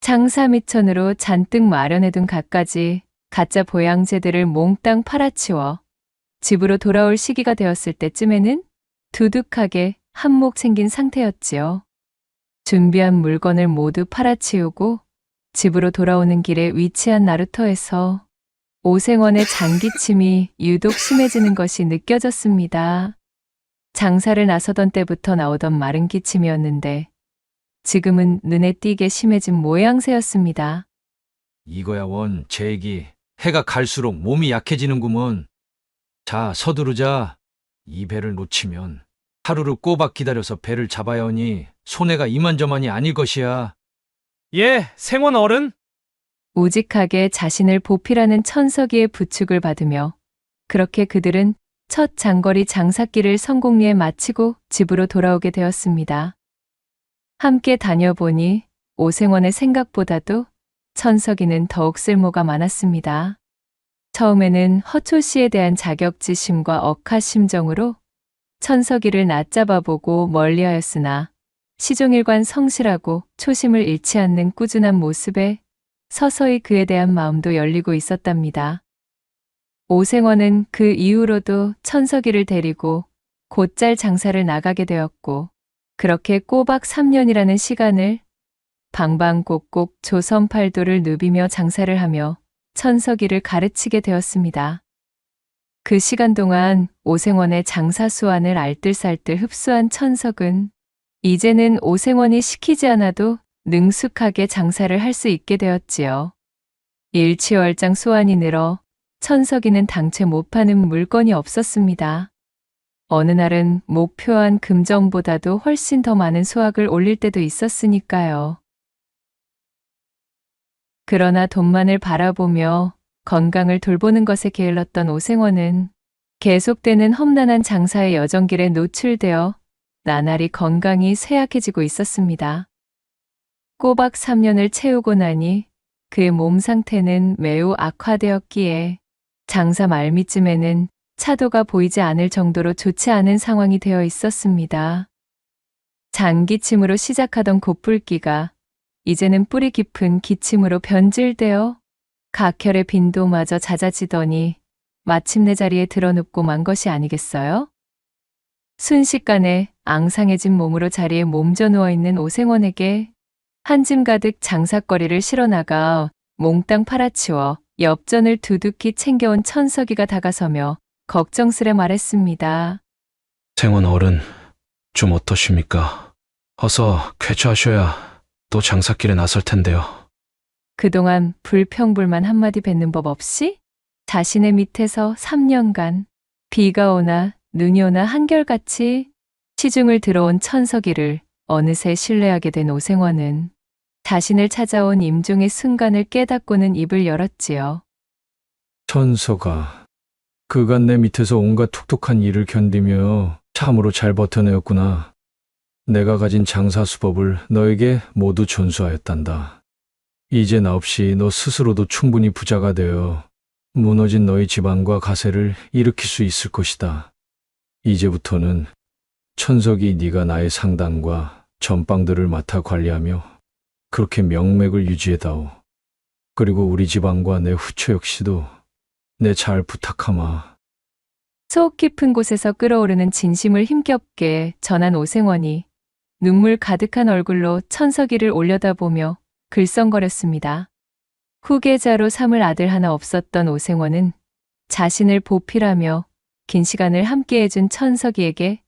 장사 미천으로 잔뜩 마련해둔 갖가지 가짜 보양제들을 몽땅 팔아치워 집으로 돌아올 시기가 되었을 때쯤에는 두둑하게 한몫 챙긴 상태였지요. 준비한 물건을 모두 팔아치우고 집으로 돌아오는 길에 위치한 나루터에서 오생원의 장기침이 유독 심해지는 것이 느껴졌습니다. 장사를 나서던 때부터 나오던 마른 기침이었는데 지금은 눈에 띄게 심해진 모양새였습니다. 이거야 원, 제 얘기. 해가 갈수록 몸이 약해지는구먼. 자, 서두르자. 이 배를 놓치면 하루를 꼬박 기다려서 배를 잡아야 하니 손해가 이만저만이 아닐 것이야. 예, 생원 어른. 우직하게 자신을 보필하는 천석이의 부축을 받으며 그렇게 그들은 첫 장거리 장사길을 성공리에 마치고 집으로 돌아오게 되었습니다. 함께 다녀보니 오생원의 생각보다도 천석이는 더욱 쓸모가 많았습니다. 처음에는 허초 씨에 대한 자격지심과 억하심정으로 천석이를 낮잡아보고 멀리하였으나 시종일관 성실하고 초심을 잃지 않는 꾸준한 모습에 서서히 그에 대한 마음도 열리고 있었답니다. 오생원은 그 이후로도 천석이를 데리고 곧잘 장사를 나가게 되었고 그렇게 꼬박 3년이라는 시간을 방방곡곡 조선팔도를 누비며 장사를 하며 천석이를 가르치게 되었습니다. 그 시간 동안 오생원의 장사 수완을 알뜰살뜰 흡수한 천석은 이제는 오생원이 시키지 않아도 능숙하게 장사를 할 수 있게 되었지요. 일취월장 수완이 늘어 천석이는 당최 못 파는 물건이 없었습니다. 어느 날은 목표한 금정보다도 훨씬 더 많은 수확을 올릴 때도 있었으니까요. 그러나 돈만을 바라보며 건강을 돌보는 것에 게을렀던 오생원은 계속되는 험난한 장사의 여정길에 노출되어 나날이 건강이 쇠약해지고 있었습니다. 꼬박 3년을 채우고 나니 그의 몸 상태는 매우 악화되었기에 장사 말미쯤에는 차도가 보이지 않을 정도로 좋지 않은 상황이 되어 있었습니다. 장기침으로 시작하던 곧불기가 이제는 뿌리 깊은 기침으로 변질되어 각혈의 빈도마저 잦아지더니 마침내 자리에 드러눕고 만 것이 아니겠어요? 순식간에 앙상해진 몸으로 자리에 몸져 누워있는 오생원에게 한 짐 가득 장사거리를 실어나가 몽땅 팔아치워 엽전을 두둑히 챙겨온 천석이가 다가서며 걱정스레 말했습니다. 생원 어른, 좀 어떠십니까? 어서 쾌차하셔야 또 장사길에 나설 텐데요. 그동안 불평불만 한마디 뱉는 법 없이 자신의 밑에서 3년간 비가 오나 눈이 오나 한결같이 시중을 들어온 천석이를 어느새 신뢰하게 된 오생원은 자신을 찾아온 임종의 순간을 깨닫고는 입을 열었지요. 천서가, 그간 내 밑에서 온갖 툭툭한 일을 견디며 참으로 잘 버텨내었구나. 내가 가진 장사 수법을 너에게 모두 전수하였단다. 이제 나 없이 너 스스로도 충분히 부자가 되어 무너진 너희 집안과 가세를 일으킬 수 있을 것이다. 이제부터는 천석이 네가 나의 상단과 전방들을 맡아 관리하며 그렇게 명맥을 유지해다오. 그리고 우리 집안과 내 후처 역시도 내 잘 부탁하마. 속 깊은 곳에서 끓어오르는 진심을 힘겹게 전한 오생원이 눈물 가득한 얼굴로 천석이를 올려다보며 글썽거렸습니다. 후계자로 삼을 아들 하나 없었던 오생원은 자신을 보필하며 긴 시간을 함께해준 천석이에게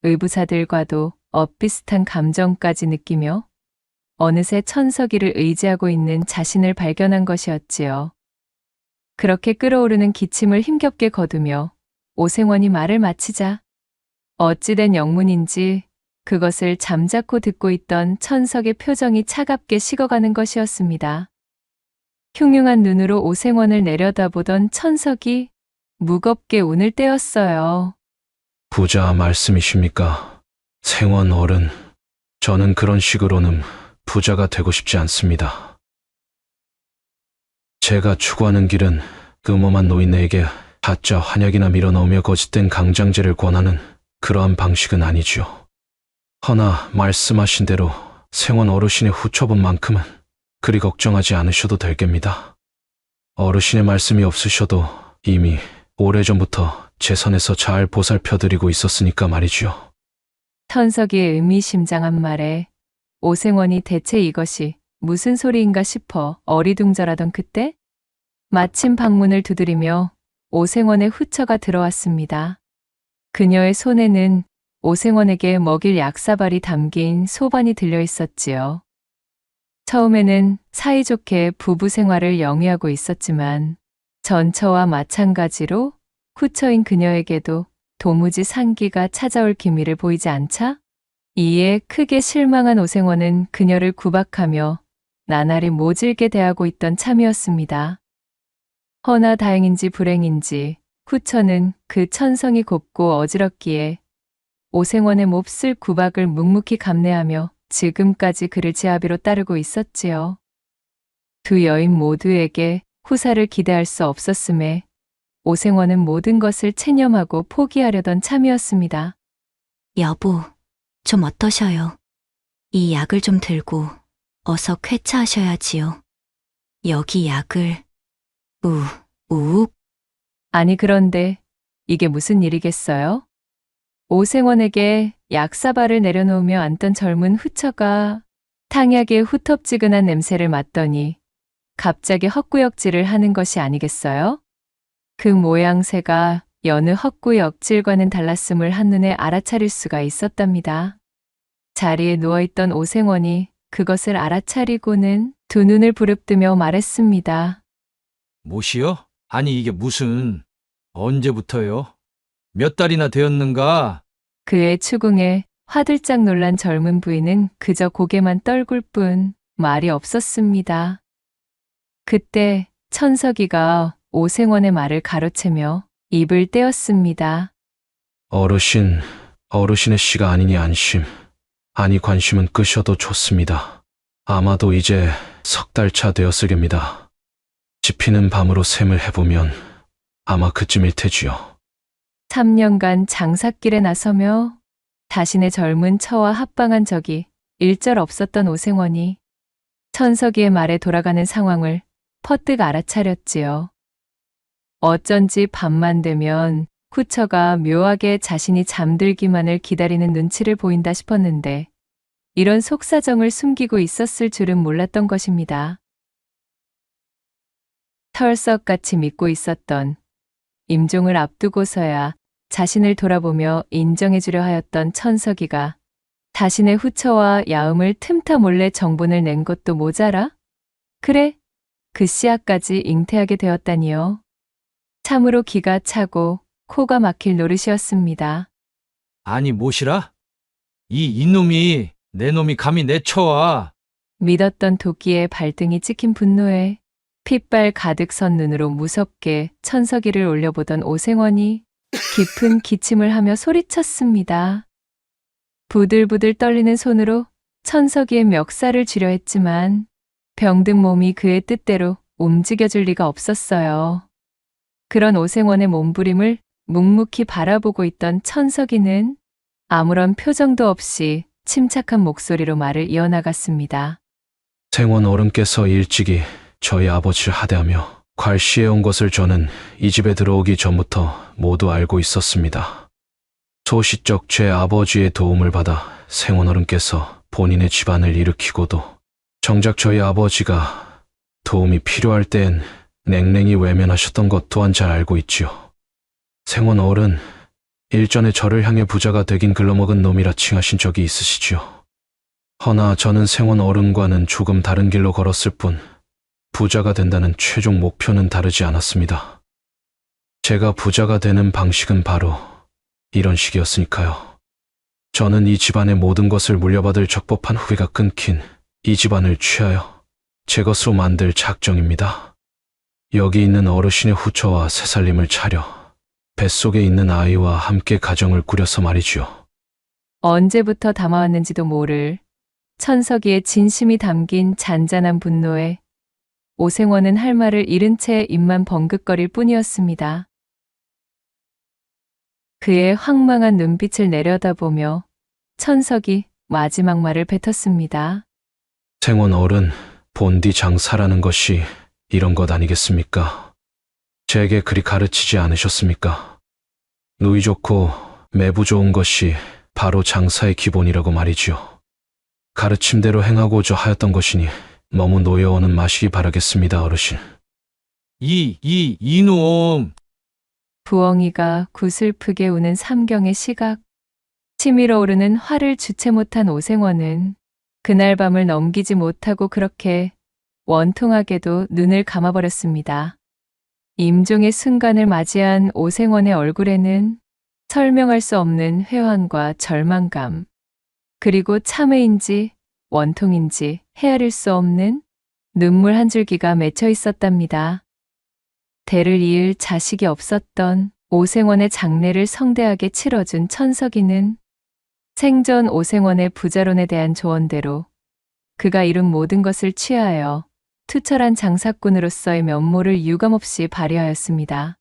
의부사들과도 엇비슷한 감정까지 느끼며 어느새 천석이를 의지하고 있는 자신을 발견한 것이었지요. 그렇게 끓어오르는 기침을 힘겹게 거두며 오생원이 말을 마치자 어찌된 영문인지 그것을 잠자코 듣고 있던 천석의 표정이 차갑게 식어가는 것이었습니다. 흉흉한 눈으로 오생원을 내려다보던 천석이 무겁게 운을 떼었어요. 부자 말씀이십니까? 생원 어른, 저는 그런 식으로는 부자가 되고 싶지 않습니다. 제가 추구하는 길은 음험한 노인네에게 가짜 환약이나 밀어넣으며 거짓된 강장제를 권하는 그러한 방식은 아니지요. 허나 말씀하신 대로 생원 어르신의 후처분 만큼은 그리 걱정하지 않으셔도 될 겁니다. 어르신의 말씀이 없으셔도 이미 오래전부터 제 선에서 잘 보살펴드리고 있었으니까 말이지요. 천석이의 의미심장한 말에 오생원이 대체 이것이 무슨 소리인가 싶어 어리둥절하던 그때 마침 방문을 두드리며 오생원의 후처가 들어왔습니다. 그녀의 손에는 오생원에게 먹일 약사발이 담긴 소반이 들려 있었지요. 처음에는 사이좋게 부부 생활을 영위하고 있었지만 전처와 마찬가지로 후처인 그녀에게도 도무지 상기가 찾아올 기미를 보이지 않자 이에 크게 실망한 오생원은 그녀를 구박하며 나날이 모질게 대하고 있던 참이었습니다. 허나 다행인지 불행인지 후처는 그 천성이 곱고 어지럽기에 오생원의 몹쓸 구박을 묵묵히 감내하며 지금까지 그를 제아비로 따르고 있었지요. 두 여인 모두에게 후사를 기대할 수 없었음에 오생원은 모든 것을 체념하고 포기하려던 참이었습니다. 여보, 좀 어떠셔요? 이 약을 좀 들고 어서 쾌차하셔야지요. 여기 약을 우욱. 아니 그런데 이게 무슨 일이겠어요? 오생원에게 약사발을 내려놓으며 앉던 젊은 후처가 탕약의 후텁지근한 냄새를 맡더니 갑자기 헛구역질을 하는 것이 아니겠어요? 그 모양새가 여느 헛구역질과는 달랐음을 한눈에 알아차릴 수가 있었답니다. 자리에 누워있던 오생원이 그것을 알아차리고는 두 눈을 부릅뜨며 말했습니다. 뭐시여? 아니 이게 무슨, 언제부터요? 몇 달이나 되었는가? 그의 추궁에 화들짝 놀란 젊은 부인은 그저 고개만 떨굴 뿐 말이 없었습니다. 그때 천석이가 오생원의 말을 가로채며 입을 떼었습니다. 어르신의 씨가 아니니 안심, 아니 관심은 끄셔도 좋습니다. 아마도 이제 석 달 차 되었을 겁니다. 지피는 밤으로 셈을 해보면 아마 그쯤일 테지요. 3년간 장삿길에 나서며 자신의 젊은 처와 합방한 적이 일절 없었던 오생원이 천석이의 말에 돌아가는 상황을 퍼뜩 알아차렸지요. 어쩐지 밤만 되면 후처가 묘하게 자신이 잠들기만을 기다리는 눈치를 보인다 싶었는데 이런 속사정을 숨기고 있었을 줄은 몰랐던 것입니다. 털썩같이 믿고 있었던 임종을 앞두고서야 자신을 돌아보며 인정해주려 하였던 천석이가 자신의 후처와 야음을 틈타 몰래 정본을 낸 것도 모자라? 그래, 그 씨앗까지 잉태하게 되었다니요. 참으로 기가 차고 코가 막힐 노릇이었습니다. 아니 뭐시라? 이 이놈이 내 놈이 감히 내쳐와. 믿었던 도끼의 발등이 찍힌 분노에 핏발 가득 선 눈으로 무섭게 천석이를 올려보던 오생원이 깊은 기침을 하며 소리쳤습니다. 부들부들 떨리는 손으로 천석이의 멱살을 쥐려 했지만 병든 몸이 그의 뜻대로 움직여줄 리가 없었어요. 그런 오생원의 몸부림을 묵묵히 바라보고 있던 천석이는 아무런 표정도 없이 침착한 목소리로 말을 이어나갔습니다. 생원 어른께서 일찍이 저희 아버지를 하대하며 괄시해온 것을 저는 이 집에 들어오기 전부터 모두 알고 있었습니다. 소시적 제 아버지의 도움을 받아 생원 어른께서 본인의 집안을 일으키고도 정작 저희 아버지가 도움이 필요할 땐 냉랭히 외면하셨던 것 또한 잘 알고 있지요. 생원 어른, 일전에 저를 향해 부자가 되긴 글러먹은 놈이라 칭하신 적이 있으시지요. 허나 저는 생원 어른과는 조금 다른 길로 걸었을 뿐 부자가 된다는 최종 목표는 다르지 않았습니다. 제가 부자가 되는 방식은 바로 이런 식이었으니까요. 저는 이 집안의 모든 것을 물려받을 적법한 후배가 끊긴 이 집안을 취하여 제 것으로 만들 작정입니다. 여기 있는 어르신의 후처와 새살림을 차려 뱃속에 있는 아이와 함께 가정을 꾸려서 말이지요. 언제부터 담아왔는지도 모를 천석이의 진심이 담긴 잔잔한 분노에 오생원은 할 말을 잃은 채 입만 번긋거릴 뿐이었습니다. 그의 황망한 눈빛을 내려다보며 천석이 마지막 말을 뱉었습니다. 생원 어른, 본디 장사라는 것이 이런 것 아니겠습니까? 제게 그리 가르치지 않으셨습니까? 누이 좋고 매부 좋은 것이 바로 장사의 기본이라고 말이지요. 가르침대로 행하고자 하였던 것이니 너무 노여워는 마시기 바라겠습니다, 어르신. 이놈! 부엉이가 구슬프게 우는 삼경의 시각, 치밀어 오르는 화를 주체 못한 오생원은 그날 밤을 넘기지 못하고 그렇게 원통하게도 눈을 감아버렸습니다. 임종의 순간을 맞이한 오생원의 얼굴에는 설명할 수 없는 회환과 절망감, 그리고 참회인지 원통인지 헤아릴 수 없는 눈물 한 줄기가 맺혀 있었답니다. 대를 이을 자식이 없었던 오생원의 장례를 성대하게 치러준 천석이는 생전 오생원의 부자론에 대한 조언대로 그가 이룬 모든 것을 취하여 투철한 장사꾼으로서의 면모를 유감없이 발휘하였습니다.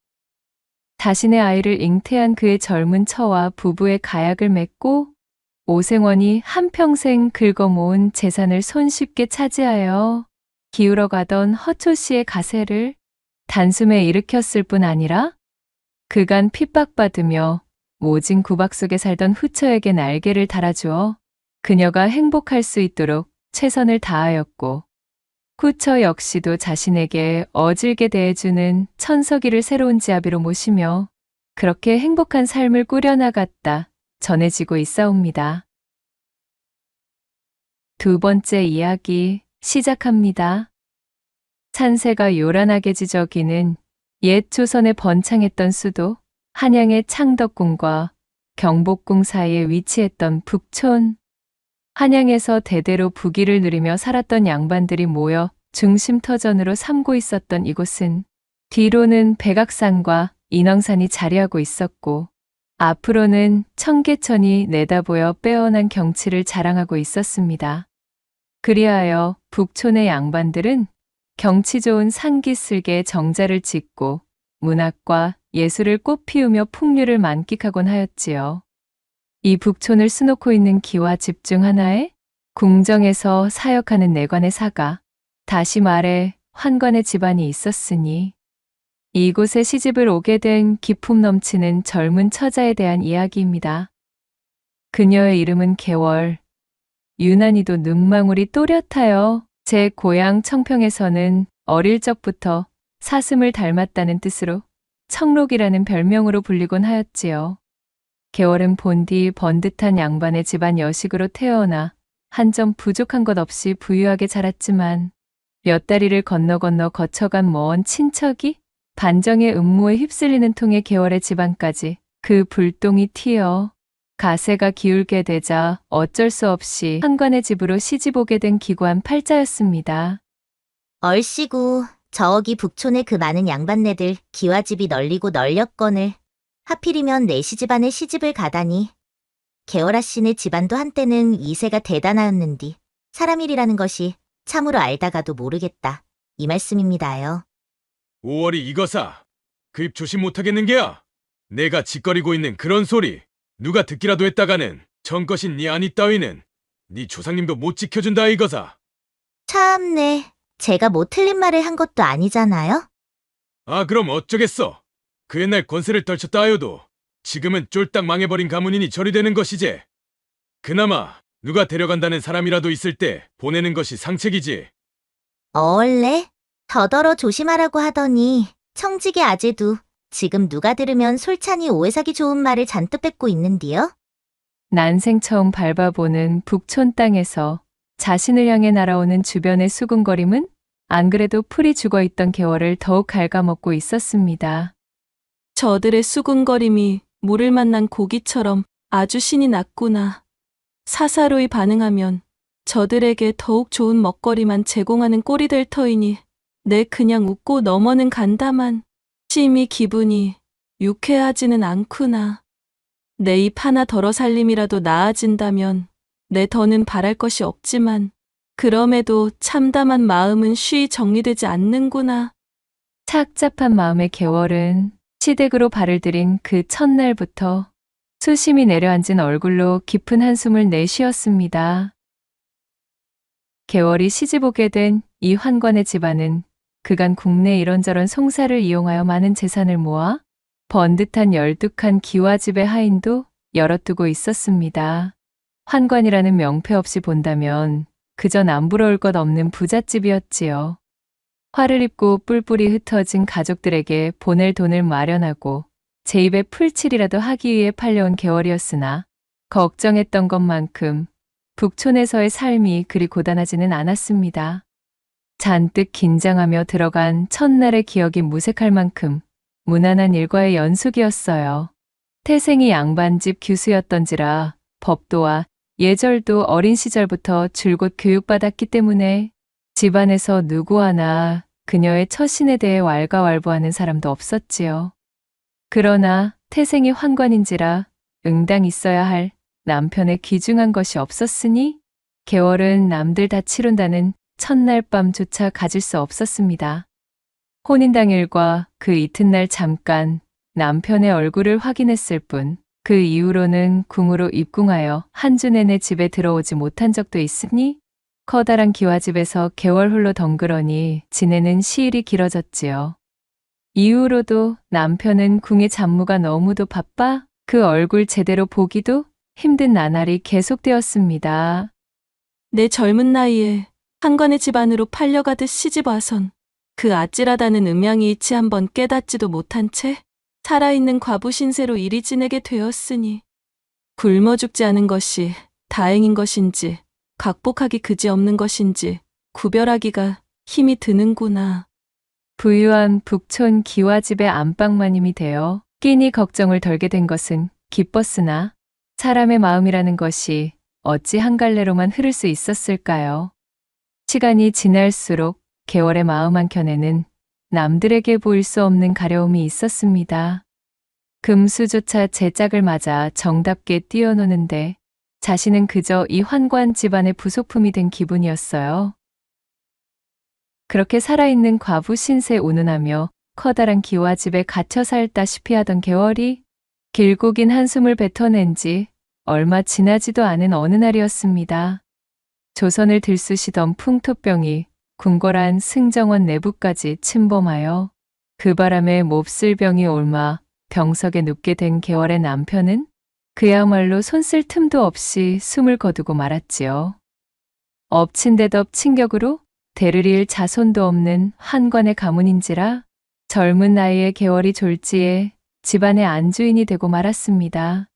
자신의 아이를 잉태한 그의 젊은 처와 부부의 가약을 맺고 오생원이 한평생 긁어모은 재산을 손쉽게 차지하여 기울어가던 허초 씨의 가세를 단숨에 일으켰을 뿐 아니라 그간 핍박받으며 모진 구박 속에 살던 후처에게 날개를 달아주어 그녀가 행복할 수 있도록 최선을 다하였고 후처 역시도 자신에게 어질게 대해주는 천석이를 새로운 지아비로 모시며 그렇게 행복한 삶을 꾸려나갔다 전해지고 있사옵니다. 두 번째 이야기 시작합니다. 산세가 요란하게 지저귀는 옛 조선에 번창했던 수도 한양의 창덕궁과 경복궁 사이에 위치했던 북촌. 한양에서 대대로 부귀를 누리며 살았던 양반들이 모여 중심터전으로 삼고 있었던 이곳은 뒤로는 백악산과 인왕산이 자리하고 있었고 앞으로는 청계천이 내다보여 빼어난 경치를 자랑하고 있었습니다. 그리하여 북촌의 양반들은 경치 좋은 산기슭에 정자를 짓고 문학과 예술을 꽃피우며 풍류를 만끽하곤 하였지요. 이 북촌을 수놓고 있는 기와 집중 하나에 궁정에서 사역하는 내관의 사가, 다시 말해 환관의 집안이 있었으니 이곳에 시집을 오게 된 기품 넘치는 젊은 처자에 대한 이야기입니다. 그녀의 이름은 개월. 유난히도 눈망울이 또렷하여 제 고향 청평에서는 어릴 적부터 사슴을 닮았다는 뜻으로 청록이라는 별명으로 불리곤 하였지요. 개월은 본디 번듯한 양반의 집안 여식으로 태어나 한 점 부족한 것 없이 부유하게 자랐지만 몇 다리를 건너 거쳐간 먼 친척이 반정의 음모에 휩쓸리는 통에 개월의 집안까지 그 불똥이 튀어 가세가 기울게 되자 어쩔 수 없이 환관의 집으로 시집오게 된 기구한 팔자였습니다. 얼씨구, 저기 북촌에 그 많은 양반네들 기와집이 널리고 널렸거늘 하필이면 내 시집안에 시집을 가다니. 개월아 씨네 집안도 한때는 이세가 대단하였는디 사람 일이라는 것이 참으로 알다가도 모르겠다. 이 말씀입니다요. 5월이 이거사. 그 입 조심 못하겠는 게야. 내가 짓거리고 있는 그런 소리 누가 듣기라도 했다가는 전것인 네 아니 따위는 네 조상님도 못 지켜준다 이거사. 참네, 제가 뭐 틀린 말을 한 것도 아니잖아요? 아 그럼 어쩌겠어. 그 옛날 권세를 떨쳤다 하여도 지금은 쫄딱 망해버린 가문이니 저리 되는 것이제. 그나마 누가 데려간다는 사람이라도 있을 때 보내는 것이 상책이지. 원래 더더러 조심하라고 하더니 청직의 아재도 지금 누가 들으면 솔찬히 오해사기 좋은 말을 잔뜩 뱉고 있는디요? 난생 처음 밟아보는 북촌 땅에서 자신을 향해 날아오는 주변의 수군거림은 안 그래도 풀이 죽어있던 개월을 더욱 갉아먹고 있었습니다. 저들의 수군거림이 물을 만난 고기처럼 아주 신이 났구나. 사사로이 반응하면 저들에게 더욱 좋은 먹거리만 제공하는 꼴이 될 터이니 내 그냥 웃고 넘어는 간다만 심히 기분이 유쾌하지는 않구나. 내 입 하나 덜어 살림이라도 나아진다면 내 더는 바랄 것이 없지만 그럼에도 참담한 마음은 쉬이 정리되지 않는구나. 착잡한 마음의 개월은 시댁으로 발을 들인 그 첫날부터 수심이 내려앉은 얼굴로 깊은 한숨을 내쉬었습니다. 개월이 시집오게 된 이 환관의 집안은 그간 국내 이런저런 송사를 이용하여 많은 재산을 모아 번듯한 열둑한 기와집의 하인도 열어두고 있었습니다. 환관이라는 명패 없이 본다면 그저 남부러울 것 없는 부잣집이었지요. 화를 입고 뿔뿔이 흩어진 가족들에게 보낼 돈을 마련하고 제 입에 풀칠이라도 하기 위해 팔려온 개월이었으나 걱정했던 것만큼 북촌에서의 삶이 그리 고단하지는 않았습니다. 잔뜩 긴장하며 들어간 첫날의 기억이 무색할 만큼 무난한 일과의 연속이었어요. 태생이 양반집 규수였던지라 법도와 예절도 어린 시절부터 줄곧 교육받았기 때문에 집안에서 누구 하나 그녀의 처신에 대해 왈가왈부하는 사람도 없었지요. 그러나 태생이 환관인지라 응당 있어야 할 남편의 귀중한 것이 없었으니 개월은 남들 다 치룬다는 첫날 밤조차 가질 수 없었습니다. 혼인 당일과 그 이튿날 잠깐 남편의 얼굴을 확인했을 뿐 그 이후로는 궁으로 입궁하여 한 주 내내 집에 들어오지 못한 적도 있으니 커다란 기와집에서 개월 홀로 덩그러니 지내는 시일이 길어졌지요. 이후로도 남편은 궁의 잡무가 너무도 바빠 그 얼굴 제대로 보기도 힘든 나날이 계속되었습니다. 내 젊은 나이에 한관의 집안으로 팔려가듯 시집와선 그 아찔하다는 음양이 이치 한번 깨닫지도 못한 채 살아있는 과부 신세로 이리 지내게 되었으니 굶어 죽지 않은 것이 다행인 것인지 각복하기 그지없는 것인지 구별하기가 힘이 드는구나. 부유한 북촌 기와집의 안방마님이 되어 끼니 걱정을 덜게 된 것은 기뻤으나 사람의 마음이라는 것이 어찌 한 갈래로만 흐를 수 있었을까요? 시간이 지날수록 개월의 마음 한켠에는 남들에게 보일 수 없는 가려움이 있었습니다. 금수조차 제 짝을 맞아 정답게 뛰어노는데 자신은 그저 이 환관 집안의 부속품이 된 기분이었어요. 그렇게 살아있는 과부 신세 운운하며 커다란 기와집에 갇혀 살다시피 하던 개월이 길고 긴 한숨을 뱉어낸 지 얼마 지나지도 않은 어느 날이었습니다. 조선을 들쑤시던 풍토병이 궁궐한 승정원 내부까지 침범하여 그 바람에 몹쓸 병이 옮아 병석에 눕게 된 계월의 남편은 그야말로 손쓸 틈도 없이 숨을 거두고 말았지요. 엎친 데 덮친 격으로 대를 이을 자손도 없는 한관의 가문인지라 젊은 나이에 계월이 졸지에 집안의 안주인이 되고 말았습니다.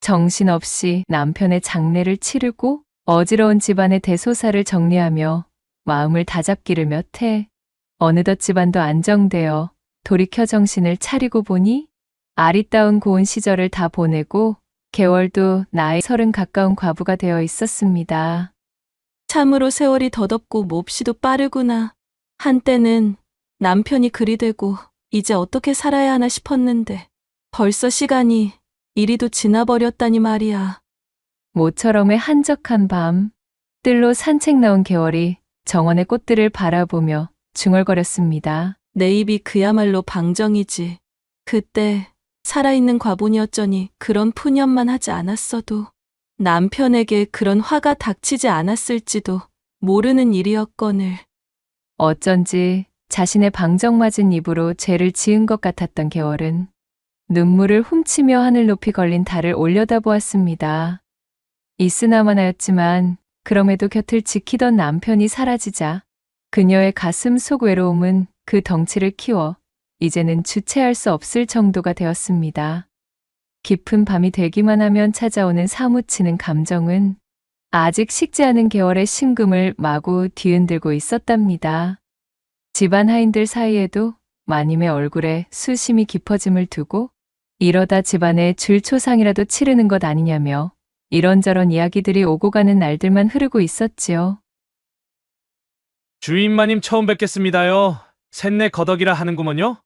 정신없이 남편의 장례를 치르고 어지러운 집안의 대소사를 정리하며 마음을 다잡기를 몇 해 어느덧 집안도 안정되어 돌이켜 정신을 차리고 보니 아리따운 고운 시절을 다 보내고 계월도 나이 30 가까운 과부가 되어 있었습니다. 참으로 세월이 더덥고 몹시도 빠르구나. 한때는 남편이 그리 되고 이제 어떻게 살아야 하나 싶었는데 벌써 시간이 이리도 지나버렸다니 말이야. 모처럼의 한적한 밤, 뜰로 산책 나온 계월이 정원의 꽃들을 바라보며 중얼거렸습니다. 내 입이 그야말로 방정이지. 그때 살아있는 과분이었더니 그런 푸념만 하지 않았어도 남편에게 그런 화가 닥치지 않았을지도 모르는 일이었거늘. 어쩐지 자신의 방정맞은 입으로 죄를 지은 것 같았던 계월은 눈물을 훔치며 하늘 높이 걸린 달을 올려다보았습니다. 있으나마나였지만 그럼에도 곁을 지키던 남편이 사라지자 그녀의 가슴 속 외로움은 그 덩치를 키워 이제는 주체할 수 없을 정도가 되었습니다. 깊은 밤이 되기만 하면 찾아오는 사무치는 감정은 아직 식지 않은 계월의 심금을 마구 뒤흔들고 있었답니다. 집안 하인들 사이에도 마님의 얼굴에 수심이 깊어짐을 두고 이러다 집안에 줄초상이라도 치르는 것 아니냐며 이런저런 이야기들이 오고 가는 날들만 흐르고 있었지요. 주인마님 처음 뵙겠습니다요. 셋내 거덕이라 하는구먼요.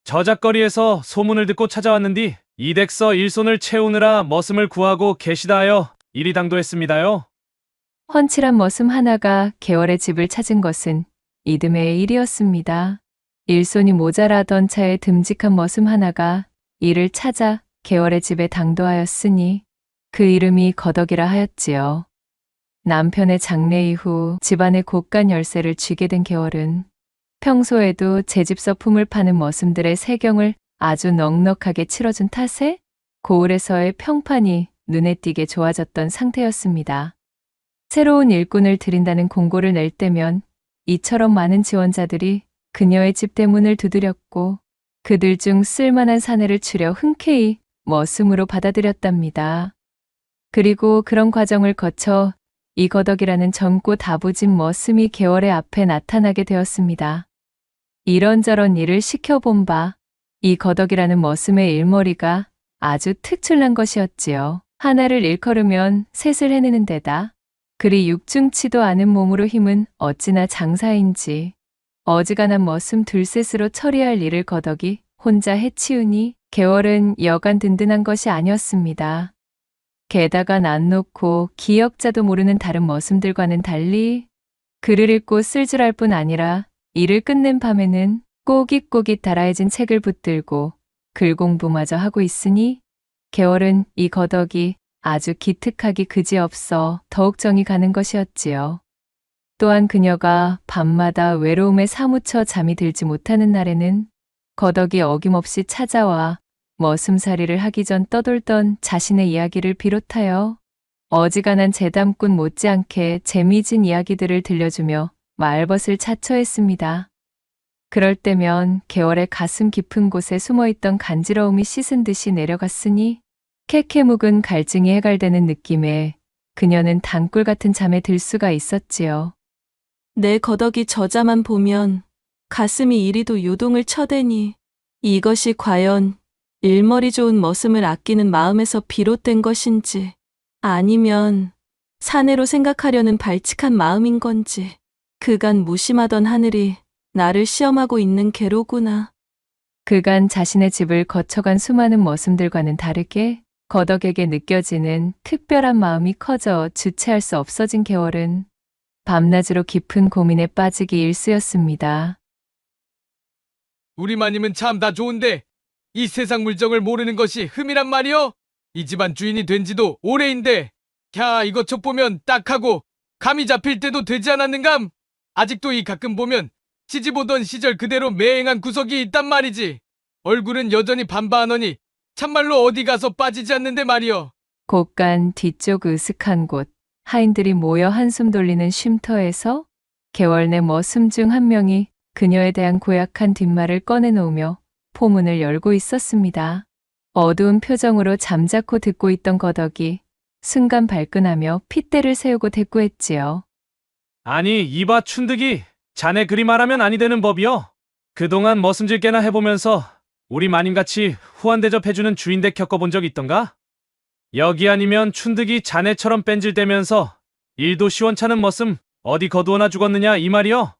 저작거리에서 소문을 듣고 찾아왔는디 이댁서 일손을 채우느라 머슴을 구하고 계시다 하여 이리 당도했습니다요. 훤칠한 머슴 하나가 계월의 집을 찾은 것은 이듬해의 일이었습니다. 일손이 모자라던 차에 듬직한 머슴 하나가 이를 찾아 계월의 집에 당도하였으니 그 이름이 거덕이라 하였지요. 남편의 장례 이후 집안의 곳간 열쇠를 쥐게 된 계월은 평소에도 제집서품을 파는 머슴들의 세경을 아주 넉넉하게 치러준 탓에 고을에서의 평판이 눈에 띄게 좋아졌던 상태였습니다. 새로운 일꾼을 들인다는 공고를 낼 때면 이처럼 많은 지원자들이 그녀의 집 대문을 두드렸고 그들 중 쓸만한 사내를 추려 흔쾌히 머슴으로 받아들였답니다. 그리고 그런 과정을 거쳐 이 거덕이라는 젊고 다부진 머슴이 계월의 앞에 나타나게 되었습니다. 이런저런 일을 시켜본 바 이 거덕이라는 머슴의 일머리가 아주 특출난 것이었지요. 하나를 일컬으면 셋을 해내는 데다 그리 육중치도 않은 몸으로 힘은 어찌나 장사인지 어지간한 머슴 둘셋으로 처리할 일을 거덕이 혼자 해치우니 계월은 여간 든든한 것이 아니었습니다. 게다가 난 놓고 기역자도 모르는 다른 머슴들과는 달리 글을 읽고 쓸 줄 알 뿐 아니라 일을 끝낸 밤에는 꼬깃꼬깃 달아해진 책을 붙들고 글 공부마저 하고 있으니 계월은 이 거덕이 아주 기특하기 그지없어 더욱 정이 가는 것이었지요. 또한 그녀가 밤마다 외로움에 사무쳐 잠이 들지 못하는 날에는 거덕이 어김없이 찾아와 머슴살이를 하기 전 떠돌던 자신의 이야기를 비롯하여 어지간한 재담꾼 못지않게 재미진 이야기들을 들려주며 말벗을 자처했습니다. 그럴 때면 계월의 가슴 깊은 곳에 숨어있던 간지러움이 씻은 듯이 내려갔으니 캐캐 묵은 갈증이 해갈되는 느낌에 그녀는 단꿀 같은 잠에 들 수가 있었지요. 내 거덕이 저자만 보면 가슴이 이리도 요동을 쳐대니 이것이 과연 일머리 좋은 머슴을 아끼는 마음에서 비롯된 것인지 아니면 사내로 생각하려는 발칙한 마음인 건지 그간 무심하던 하늘이 나를 시험하고 있는 괴로구나. 그간 자신의 집을 거쳐간 수많은 머슴들과는 다르게 거덕에게 느껴지는 특별한 마음이 커져 주체할 수 없어진 계월은 밤낮으로 깊은 고민에 빠지기 일쑤였습니다. 우리 마님은 참 다 좋은데 이 세상 물정을 모르는 것이 흠이란 말이여? 이 집안 주인이 된 지도 오래인데 이것 좀 보면 딱하고 감이 잡힐 때도 되지 않았는감? 아직도 이 가끔 보면 시집 오던 시절 그대로 매행한 구석이 있단 말이지. 얼굴은 여전히 반반하니 참말로 어디 가서 빠지지 않는데 말이여. 곳간 뒤쪽 으슥한 곳, 하인들이 모여 한숨 돌리는 쉼터에서 개월내 머슴 중 한 명이 그녀에 대한 고약한 뒷말을 꺼내놓으며 포문을 열고 있었습니다. 어두운 표정으로 잠자코 듣고 있던 거덕이 순간 발끈하며 핏대를 세우고 대꾸했지요. 아니, 이봐 춘득이, 자네 그리 말하면 아니 되는 법이여. 그동안 머슴질 꽤나 해보면서 우리 마님같이 후한 대접해주는 주인댁 겪어본 적 있던가? 여기 아니면 춘득이 자네처럼 뺀질대면서 일도 시원찮은 머슴 어디 거두어나 죽었느냐 이 말이여?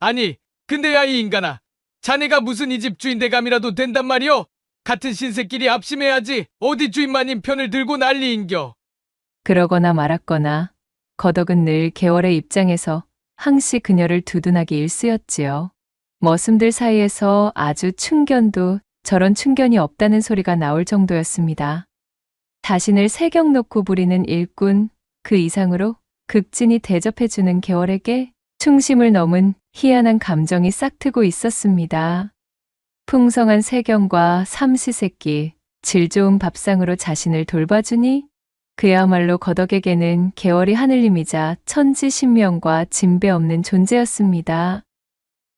아니, 근데야 이 인간아. 자네가 무슨 이 집 주인대감이라도 된단 말이여? 같은 신세끼리 합심해야지 어디 주인마님 편을 들고 난리인겨. 그러거나 말았거나 거덕은 늘 개월의 입장에서 항시 그녀를 두둔하기 일쑤였지요. 머슴들 사이에서 아주 충견도 저런 충견이 없다는 소리가 나올 정도였습니다. 자신을 세경 놓고 부리는 일꾼, 그 이상으로 극진히 대접해주는 개월에게 충심을 넘은 희한한 감정이 싹트고 있었습니다. 풍성한 세경과 삼시세끼, 질 좋은 밥상으로 자신을 돌봐주니 그야말로 거덕에게는 개월이 하늘님이자 천지신명과 진배 없는 존재였습니다.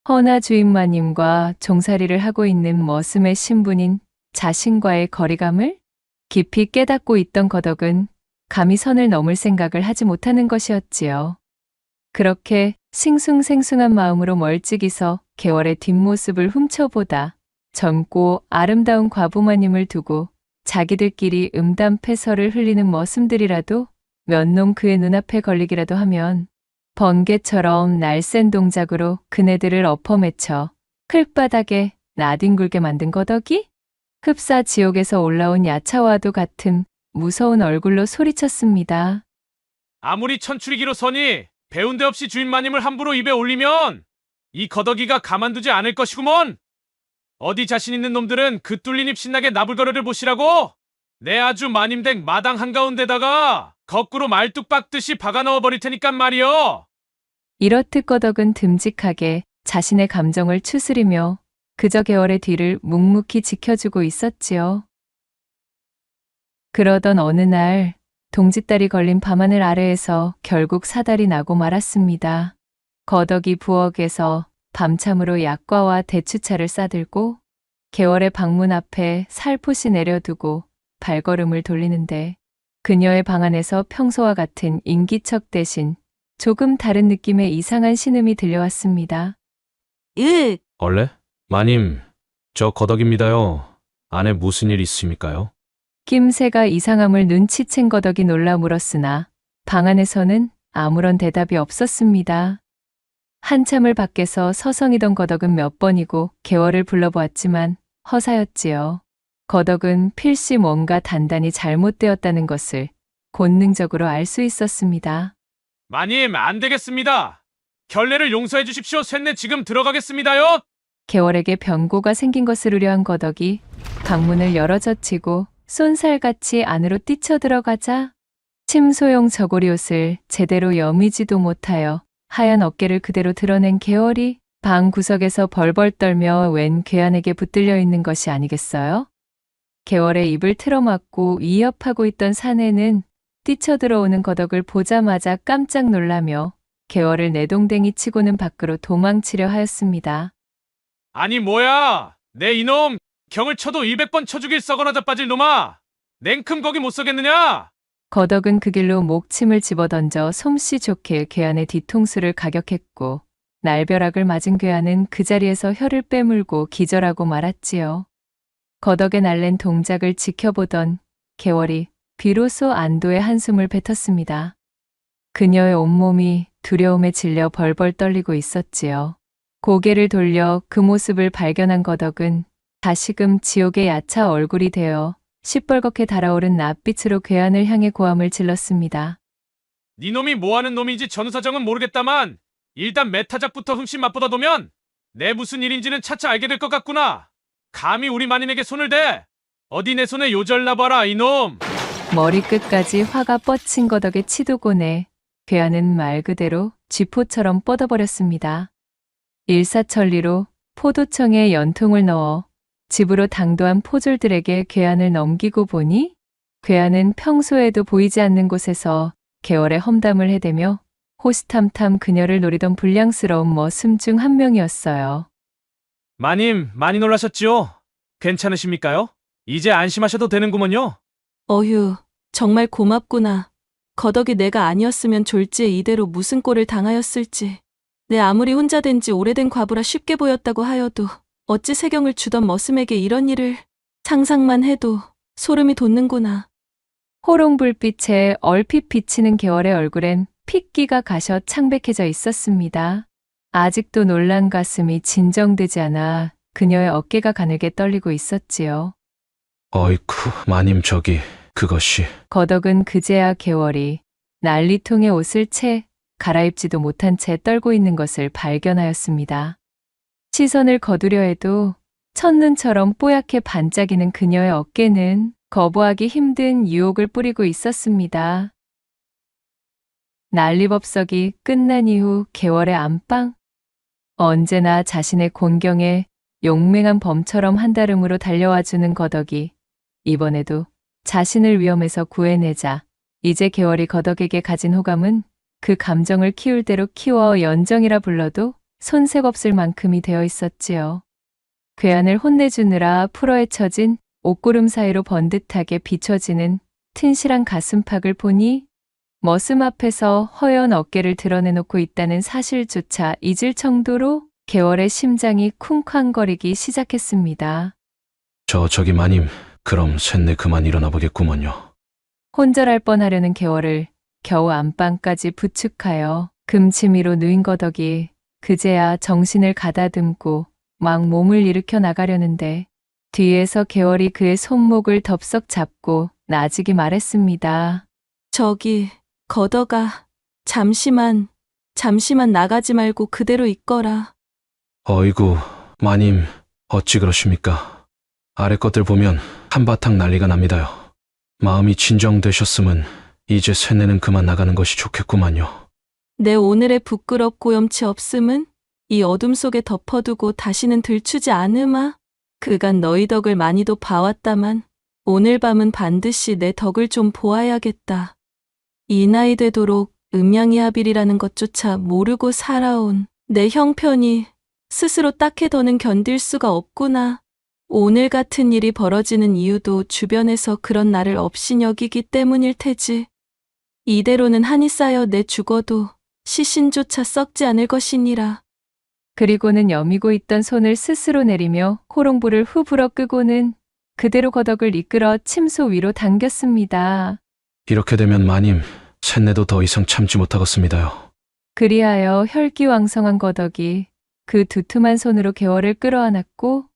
허나 주인마님과 종살이를 하고 있는 머슴의 신분인 자신과의 거리감을 깊이 깨닫고 있던 거덕은 감히 선을 넘을 생각을 하지 못하는 것이었지요. 그렇게 싱숭생숭한 마음으로 멀찍이서 개월의 뒷모습을 훔쳐보다 젊고 아름다운 과부마님을 두고 자기들끼리 음담패설을 흘리는 머슴들이라도 몇 놈 그의 눈앞에 걸리기라도 하면 번개처럼 날쌘 동작으로 그네들을 엎어매쳐 클바닥에 나뒹굴게 만든 거덕이 흡사 지옥에서 올라온 야차와도 같은 무서운 얼굴로 소리쳤습니다. 아무리 천추리기로 서니 배운 데 없이 주인마님을 함부로 입에 올리면 이 거덕이가 가만두지 않을 것이구먼. 어디 자신 있는 놈들은 그 뚫린 입 신나게 나불거려를 보시라고. 내 아주 마님댁 마당 한가운데다가 거꾸로 말뚝 박듯이 박아 넣어버릴 테니깐 말이여. 이렇듯 거덕은 듬직하게 자신의 감정을 추스리며 그저 개월의 뒤를 묵묵히 지켜주고 있었지요. 그러던 어느 날 동짓달이 걸린 밤하늘 아래에서 결국 사달이 나고 말았습니다. 거덕이 부엌에서 밤참으로 약과와 대추차를 싸들고 개월의 방문 앞에 살포시 내려두고 발걸음을 돌리는데 그녀의 방 안에서 평소와 같은 인기척 대신 조금 다른 느낌의 이상한 신음이 들려왔습니다. 얼레? 마님, 저 거덕입니다요. 안에 무슨 일 있습니까요? 낌새가 이상함을 눈치챈 거덕이 놀라 물었으나 방 안에서는 아무런 대답이 없었습니다. 한참을 밖에서 서성이던 거덕은 몇 번이고 개월을 불러보았지만 허사였지요. 거덕은 필시 뭔가 단단히 잘못되었다는 것을 본능적으로 알 수 있었습니다. 마님, 안 되겠습니다. 결례를 용서해 주십시오. 쇳내 지금 들어가겠습니다요. 개월에게 변고가 생긴 것을 우려한 거덕이 방문을 열어젖히고 쏜살같이 안으로 뛰쳐들어가자 침소용 저고리 옷을 제대로 여미지도 못하여 하얀 어깨를 그대로 드러낸 개월이 방 구석에서 벌벌 떨며 웬 괴한에게 붙들려 있는 것이 아니겠어요? 개월의 입을 틀어막고 위협하고 있던 사내는 뛰쳐들어오는 거덕을 보자마자 깜짝 놀라며 개월을 내동댕이 치고는 밖으로 도망치려 하였습니다. 아니 뭐야, 내 이놈 경을 쳐도 200번 쳐 죽일 썩어나 자빠질 놈아. 냉큼 거기 못 서겠느냐? 거덕은 그 길로 목침을 집어던져 솜씨 좋게 괴한의 뒤통수를 가격했고 날벼락을 맞은 괴한은 그 자리에서 혀를 빼물고 기절하고 말았지요. 거덕의 날랜 동작을 지켜보던 개월이 비로소 안도의 한숨을 뱉었습니다. 그녀의 온몸이 두려움에 질려 벌벌 떨리고 있었지요. 고개를 돌려 그 모습을 발견한 거덕은 다시금 지옥의 야차 얼굴이 되어 시뻘겋게 달아오른 낯빛으로 괴한을 향해 고함을 질렀습니다. 네 놈이 뭐하는 놈인지 전후사정은 모르겠다만 일단 메타작부터 흠씬 맛보다 보면 내 무슨 일인지는 차차 알게 될 것 같구나. 감히 우리 마님에게 손을 대. 어디 내 손에 요절나봐라 이놈. 머리끝까지 화가 뻗친 거덕의 치도곤에 괴한은 말 그대로 쥐포처럼 뻗어버렸습니다. 일사천리로 포도청에 연통을 넣어 집으로 당도한 포졸들에게 괴한을 넘기고 보니 괴한은 평소에도 보이지 않는 곳에서 개월의 험담을 해대며 호시탐탐 그녀를 노리던 불량스러운 머슴 중 한 명이었어요. 마님, 많이 놀라셨지요? 괜찮으십니까요? 이제 안심하셔도 되는구먼요. 어휴, 정말 고맙구나. 거덕이 내가 아니었으면 졸지에 이대로 무슨 꼴을 당하였을지. 내 아무리 혼자 된 지 오래된 과부라 쉽게 보였다고 하여도 어찌 세경을 주던 머슴에게 이런 일을 상상만 해도 소름이 돋는구나. 호롱불빛에 얼핏 비치는 개월의 얼굴엔 핏기가 가셔 창백해져 있었습니다. 아직도 놀란 가슴이 진정되지 않아 그녀의 어깨가 가늘게 떨리고 있었지요. 어이쿠, 마님 저기 그것이 거덕은 그제야 개월이 난리통의 옷을 채 갈아입지도 못한 채 떨고 있는 것을 발견하였습니다. 시선을 거두려 해도 첫눈처럼 뽀얗게 반짝이는 그녀의 어깨는 거부하기 힘든 유혹을 뿌리고 있었습니다. 난리법석이 끝난 이후 개월의 안방. 언제나 자신의 곤경에 용맹한 범처럼 한달음으로 달려와주는 거덕이 이번에도 자신을 위험에서 구해내자 이제 개월이 거덕에게 가진 호감은 그 감정을 키울 대로 키워 연정이라 불러도 손색 없을 만큼이 되어 있었지요. 괴한을 혼내주느라 풀어헤쳐진 옷구름 사이로 번듯하게 비춰지는 튼실한 가슴팍을 보니 머슴 앞에서 허연 어깨를 드러내놓고 있다는 사실조차 잊을 정도로 개월의 심장이 쿵쾅거리기 시작했습니다. 저기 마님 그럼 셋내 그만 일어나 보겠구먼요. 혼절할 뻔하려는 개월을 겨우 안방까지 부축하여 금치미로 누인 거덕이 그제야 정신을 가다듬고 막 몸을 일으켜 나가려는데 뒤에서 개월이 그의 손목을 덥석 잡고 나지기 말했습니다. 저기, 거덕아, 잠시만 나가지 말고 그대로 있거라. 어이구, 마님 어찌 그러십니까? 아래 것들 보면 한바탕 난리가 납니다요. 마음이 진정되셨으면 이제 셋내는 그만 나가는 것이 좋겠구만요. 내 오늘의 부끄럽고 염치 없음은 이 어둠 속에 덮어두고 다시는 들추지 않으마. 그간 너희 덕을 많이도 봐왔다만 오늘 밤은 반드시 내 덕을 좀 보아야겠다. 이 나이 되도록 음양이 합일이라는 것조차 모르고 살아온 내 형편이 스스로 딱히 더는 견딜 수가 없구나. 오늘 같은 일이 벌어지는 이유도 주변에서 그런 나를 업신 여기기 때문일 테지. 이대로는 한이 쌓여 내 죽어도 시신조차 썩지 않을 것이니라. 그리고는 여미고 있던 손을 스스로 내리며 호롱불을 후 불어 끄고는 그대로 거덕을 이끌어 침소 위로 당겼습니다. 이렇게 되면 마님 셋내도 더 이상 참지 못하겠습니다요. 그리하여 혈기왕성한 거덕이 그 두툼한 손으로 개월을 끌어안았고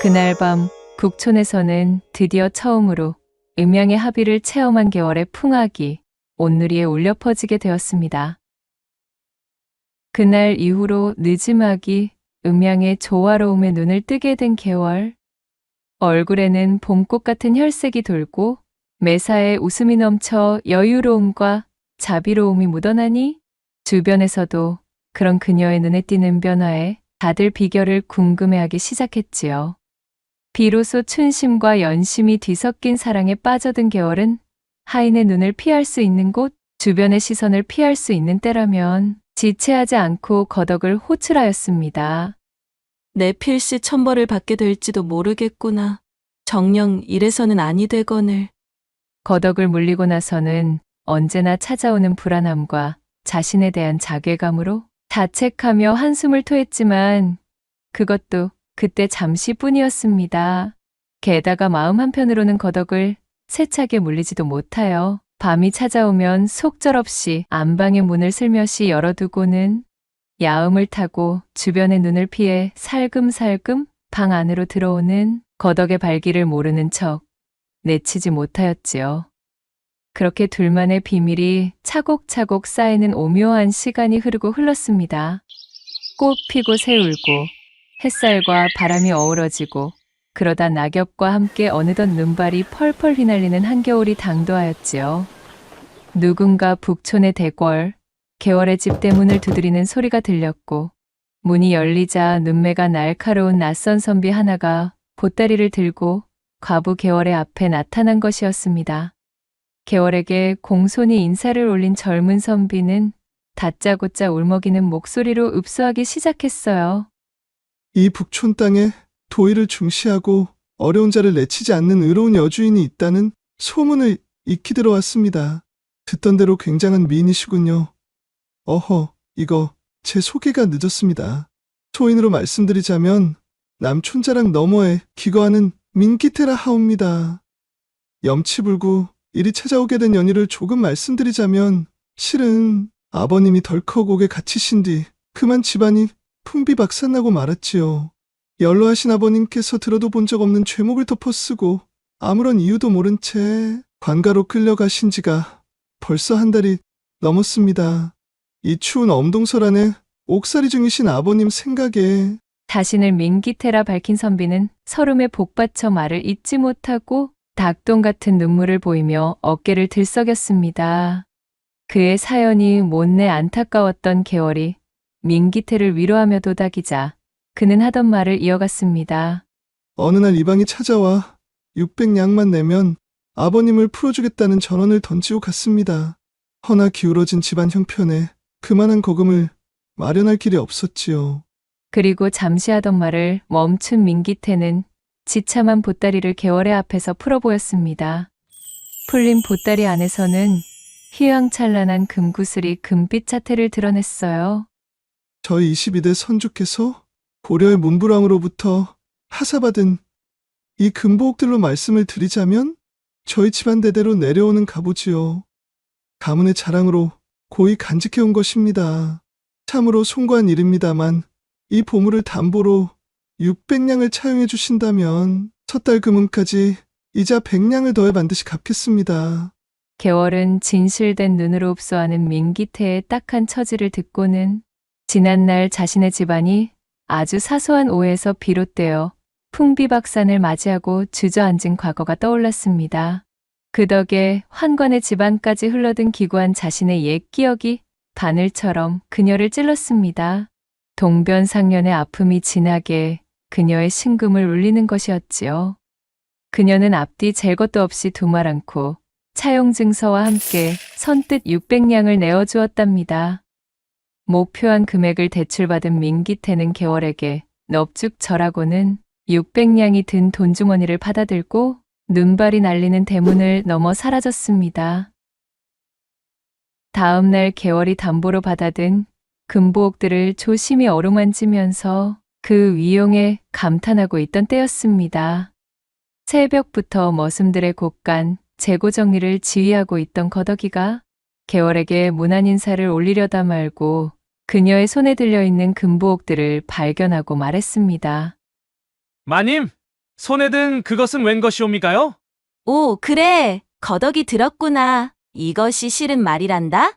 그날 밤 북촌에서는 드디어 처음으로 음양의 합의를 체험한 개월의 풍악이 온누리에 울려 퍼지게 되었습니다. 그날 이후로 느지막이 음양의 조화로움에 눈을 뜨게 된 개월. 얼굴에는 봄꽃 같은 혈색이 돌고 매사에 웃음이 넘쳐 여유로움과 자비로움이 묻어나니 주변에서도 그런 그녀의 눈에 띄는 변화에 다들 비결을 궁금해하기 시작했지요. 비로소 춘심과 연심이 뒤섞인 사랑에 빠져든 개월은 하인의 눈을 피할 수 있는 곳, 주변의 시선을 피할 수 있는 때라면 지체하지 않고 거덕을 호출하였습니다. 내 필시 천벌을 받게 될지도 모르겠구나. 정녕 이래서는 아니 되거늘. 거덕을 물리고 나서는 언제나 찾아오는 불안함과 자신에 대한 자괴감으로 자책하며 한숨을 토했지만 그것도 그때 잠시뿐이었습니다. 게다가 마음 한편으로는 거덕을 세차게 물리지도 못하여 밤이 찾아오면 속절없이 안방의 문을 슬며시 열어두고는 야음을 타고 주변의 눈을 피해 살금살금 방 안으로 들어오는 거덕의 발길을 모르는 척 내치지 못하였지요. 그렇게 둘만의 비밀이 차곡차곡 쌓이는 오묘한 시간이 흐르고 흘렀습니다. 꽃 피고 새 울고 햇살과 바람이 어우러지고 그러다 낙엽과 함께 어느덧 눈발이 펄펄 휘날리는 한겨울이 당도하였지요. 누군가 북촌의 대궐, 개월의 집 대문을 두드리는 소리가 들렸고 문이 열리자 눈매가 날카로운 낯선 선비 하나가 보따리를 들고 과부 개월의 앞에 나타난 것이었습니다. 개월에게 공손히 인사를 올린 젊은 선비는 다짜고짜 울먹이는 목소리로 읍소하기 시작했어요. 이 북촌 땅에 도의를 중시하고 어려운 자를 내치지 않는 의로운 여주인이 있다는 소문을 익히 들어왔습니다. 듣던 대로 굉장한 미인이시군요. 어허, 이거 제 소개가 늦었습니다. 소인으로 말씀드리자면 남촌자락 너머에 기거하는 민기테라 하옵니다. 염치불구 이리 찾아오게 된 연유를 조금 말씀드리자면 실은 아버님이 덜컥 옥에 갇히신 뒤 그만 집안이 풍비박산나고 말았지요. 연로하신 아버님께서 들어도 본 적 없는 죄목을 덮어쓰고 아무런 이유도 모른 채 관가로 끌려가신 지가 벌써 한 달이 넘었습니다. 이 추운 엄동설 안에 옥살이 중이신 아버님 생각에 자신을 민기태라 밝힌 선비는 서름에 복받쳐 말을 잇지 못하고 닭똥 같은 눈물을 보이며 어깨를 들썩였습니다. 그의 사연이 못내 안타까웠던 개월이 민기태를 위로하며 도닥이자 그는 하던 말을 이어갔습니다. 어느 날 이방이 찾아와 600냥만 내면 아버님을 풀어주겠다는 전원을 던지고 갔습니다. 허나 기울어진 집안 형편에 그만한 거금을 마련할 길이 없었지요. 그리고 잠시 하던 말을 멈춘 민기태는 지참한 보따리를 개월의 앞에서 풀어보였습니다. 풀린 보따리 안에서는 휘황찬란한 금구슬이 금빛 자태를 드러냈어요. 저희 22대 선주께서 고려의 문부랑으로부터 하사받은 이 금보옥들로 말씀을 드리자면 저희 집안 대대로 내려오는 가보지요. 가문의 자랑으로 고이 간직해온 것입니다. 참으로 송구한 일입니다만 이 보물을 담보로 600냥을 차용해 주신다면 첫 달 금은까지 이자 100냥을 더해 반드시 갚겠습니다. 개월은 진실된 눈으로 흡수하는 민기태의 딱한 처지를 듣고는 지난날 자신의 집안이 아주 사소한 오해에서 비롯되어 풍비박산을 맞이하고 주저앉은 과거가 떠올랐습니다. 그 덕에 환관의 집안까지 흘러든 기구한 자신의 옛 기억이 바늘처럼 그녀를 찔렀습니다. 동변상련의 아픔이 진하게 그녀의 심금을 울리는 것이었지요. 그녀는 앞뒤 잴 것도 없이 두말 않고 차용증서와 함께 선뜻 600냥을 내어주었답니다. 목표한 금액을 대출받은 민기태는 개월에게 넙죽 절하고는 600냥이 든 돈주머니를 받아들고 눈발이 날리는 대문을 넘어 사라졌습니다. 다음 날 개월이 담보로 받아든 금보옥들을 조심히 어루만지면서 그 위용에 감탄하고 있던 때였습니다. 새벽부터 머슴들의 곳간 재고 정리를 지휘하고 있던 거덕이가 개월에게 문안 인사를 올리려다 말고 그녀의 손에 들려있는 금보옥들을 발견하고 말했습니다. 마님, 손에 든 그것은 웬 것이옵니까요? 오, 그래. 거덕이 들었구나. 이것이 실은 말이란다?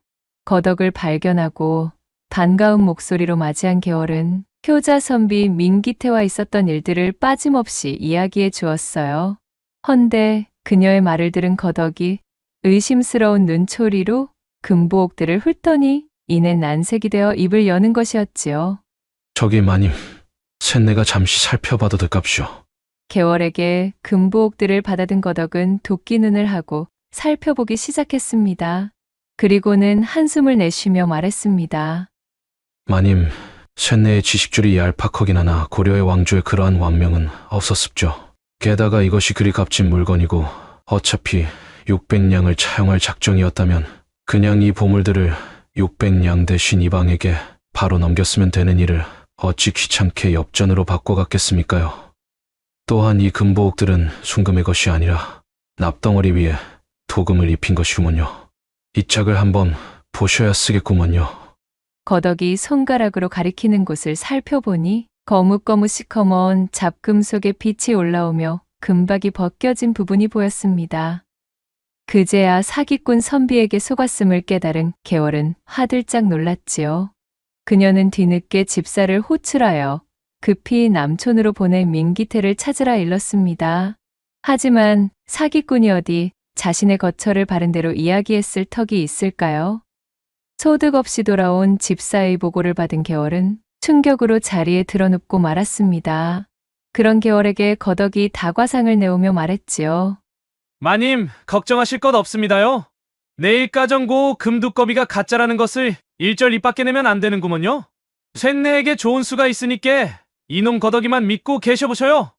거덕을 발견하고 반가운 목소리로 맞이한 개월은 효자 선비 민기태와 있었던 일들을 빠짐없이 이야기해 주었어요. 헌데 그녀의 말을 들은 거덕이 의심스러운 눈초리로 금보옥들을 훑더니 이내 난색이 되어 입을 여는 것이었지요. 저기 마님, 쇳내가 잠시 살펴봐도 될깝쇼. 개월에게 금보옥들을 받아든 거덕은 도끼 눈을 하고 살펴보기 시작했습니다. 그리고는 한숨을 내쉬며 말했습니다. 마님, 쇳내의 지식줄이 얄팍하긴 하나 고려의 왕조에 그러한 왕명은 없었습죠. 게다가 이것이 그리 값진 물건이고 어차피 600냥을 차용할 작정이었다면 그냥 이 보물들을 600냥 대신 이방에게 바로 넘겼으면 되는 일을 어찌 귀찮게 엽전으로 바꿔갔겠습니까요. 또한 이 금보옥들은 순금의 것이 아니라 납덩어리 위에 도금을 입힌 것이구먼요. 이 짝을 한번 보셔야 쓰겠구먼요. 거덕이 손가락으로 가리키는 곳을 살펴보니 거뭇거뭇 잡금 속에 빛이 올라오며 금박이 벗겨진 부분이 보였습니다. 그제야 사기꾼 선비에게 속았음을 깨달은 개월은 화들짝 놀랐지요. 그녀는 뒤늦게 집사를 호출하여 급히 남촌으로 보낸 민기태를 찾으라 일렀습니다. 하지만 사기꾼이 어디 자신의 거처를 바른 대로 이야기했을 턱이 있을까요? 소득 없이 돌아온 집사의 보고를 받은 개월은 충격으로 자리에 드러눕고 말았습니다. 그런 개월에게 거덕이 다과상을 내오며 말했지요. 마님, 걱정하실 것 없습니다요. 내일 까정고 금두꺼비가 가짜라는 것을 일절 입 밖에 내면 안 되는구먼요. 쇳내에게 좋은 수가 있으니께 이놈 거덕이만 믿고 계셔보셔요.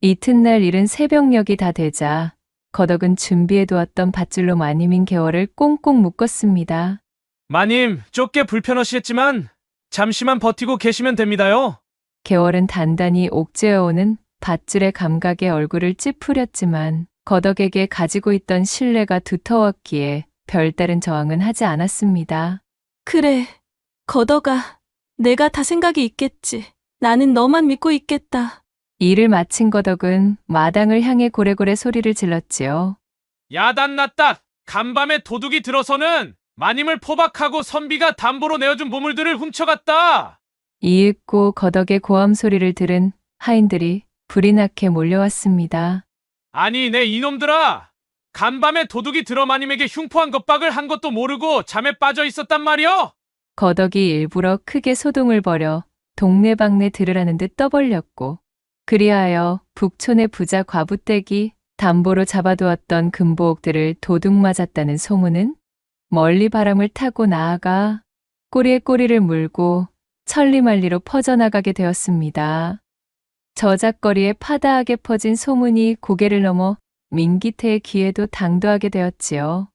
이튿날 이른 새벽녘이 다 되자 거덕은 준비해두었던 밧줄로 마님인 개월을 꽁꽁 묶었습니다. 마님, 좁게 불편하시겠지만 잠시만 버티고 계시면 됩니다요. 개월은 단단히 옥죄어오는 밧줄의 감각에 얼굴을 찌푸렸지만 거덕에게 가지고 있던 신뢰가 두터웠기에 별다른 저항은 하지 않았습니다. 그래, 거덕아. 내가 다 생각이 있겠지. 나는 너만 믿고 있겠다. 일을 마친 거덕은 마당을 향해 고래고래 소리를 질렀지요. 야단났다. 간밤에 도둑이 들어서는 마님을 포박하고 선비가 담보로 내어준 보물들을 훔쳐갔다. 이윽고 거덕의 고함 소리를 들은 하인들이 불이 나게 몰려왔습니다. 아니, 내 이놈들아. 간밤에 도둑이 들어 마님에게 흉포한 겁박을 한 것도 모르고 잠에 빠져 있었단 말이여. 거덕이 일부러 크게 소동을 벌여 동네방네 들으라는 듯 떠벌렸고 그리하여 북촌의 부자 과부댁이 담보로 잡아두었던 금보옥들을 도둑 맞았다는 소문은 멀리 바람을 타고 나아가 꼬리에 꼬리를 물고 천리만리로 퍼져나가게 되었습니다. 저작거리에 파다하게 퍼진 소문이 고개를 넘어 민기태의 귀에도 당도하게 되었지요.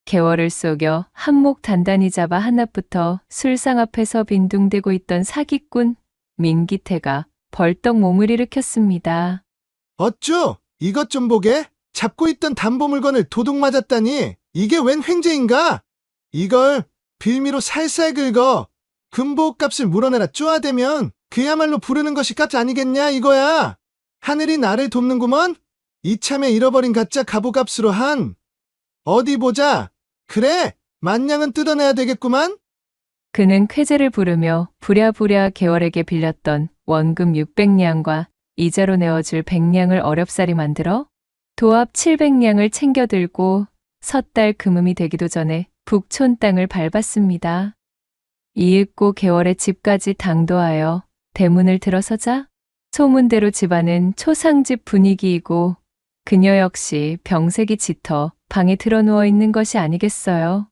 개월을 속여 한몫 단단히 잡아 한낮부터 술상 앞에서 빈둥대고 있던 사기꾼 민기태가 벌떡 몸을 일으켰습니다. 어쭈, 이것 좀 보게. 잡고 있던 담보 물건을 도둑 맞았다니. 이게 웬 횡재인가? 이걸 빌미로 살살 긁어 금보옥 값을 물어내라 쪼아대면 그야말로 부르는 것이 값 아니겠냐 이거야. 하늘이 나를 돕는구먼. 이참에 잃어버린 가짜 갑오값으로 한. 어디 보자. 그래, 만냥은 뜯어내야 되겠구만. 그는 쾌재를 부르며 부랴부랴 개월에게 빌렸던 원금 600냥과 이자로 내어줄 100냥을 어렵사리 만들어 도합 700냥을 챙겨들고 섣달 금음이 되기도 전에 북촌 땅을 밟았습니다. 이윽고 개월의 집까지 당도하여 대문을 들어서자 소문대로 집안은 초상집 분위기이고 그녀 역시 병색이 짙어 방에 드러누워 있는 것이 아니겠어요.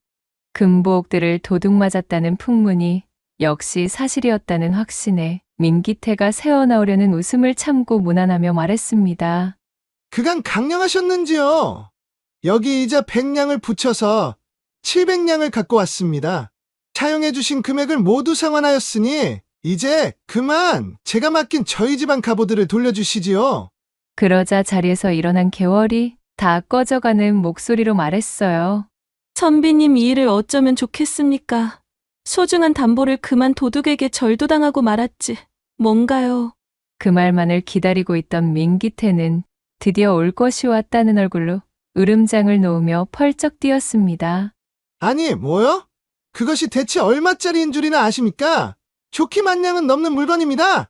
금보옥들을 도둑 맞았다는 풍문이 역시 사실이었다는 확신에 민기태가 새어나오려는 웃음을 참고 무난하며 말했습니다. 그간 강령하셨는지요? 여기 이자 100냥을 붙여서 700냥을 갖고 왔습니다. 차용해주신 금액을 모두 상환하였으니 이제 그만 제가 맡긴 저희 집안 갑오들을 돌려주시지요. 그러자 자리에서 일어난 개월이 다 꺼져가는 목소리로 말했어요. 선비님 이 일을 어쩌면 좋겠습니까? 소중한 담보를 그만 도둑에게 절도당하고 말았지. 뭔가요? 그 말만을 기다리고 있던 민기태는 드디어 올 것이 왔다는 얼굴로 으름장을 놓으며 펄쩍 뛰었습니다. 아니, 뭐요? 그것이 대체 얼마짜리인 줄이나 아십니까? 좋기 만냥은 넘는 물건입니다.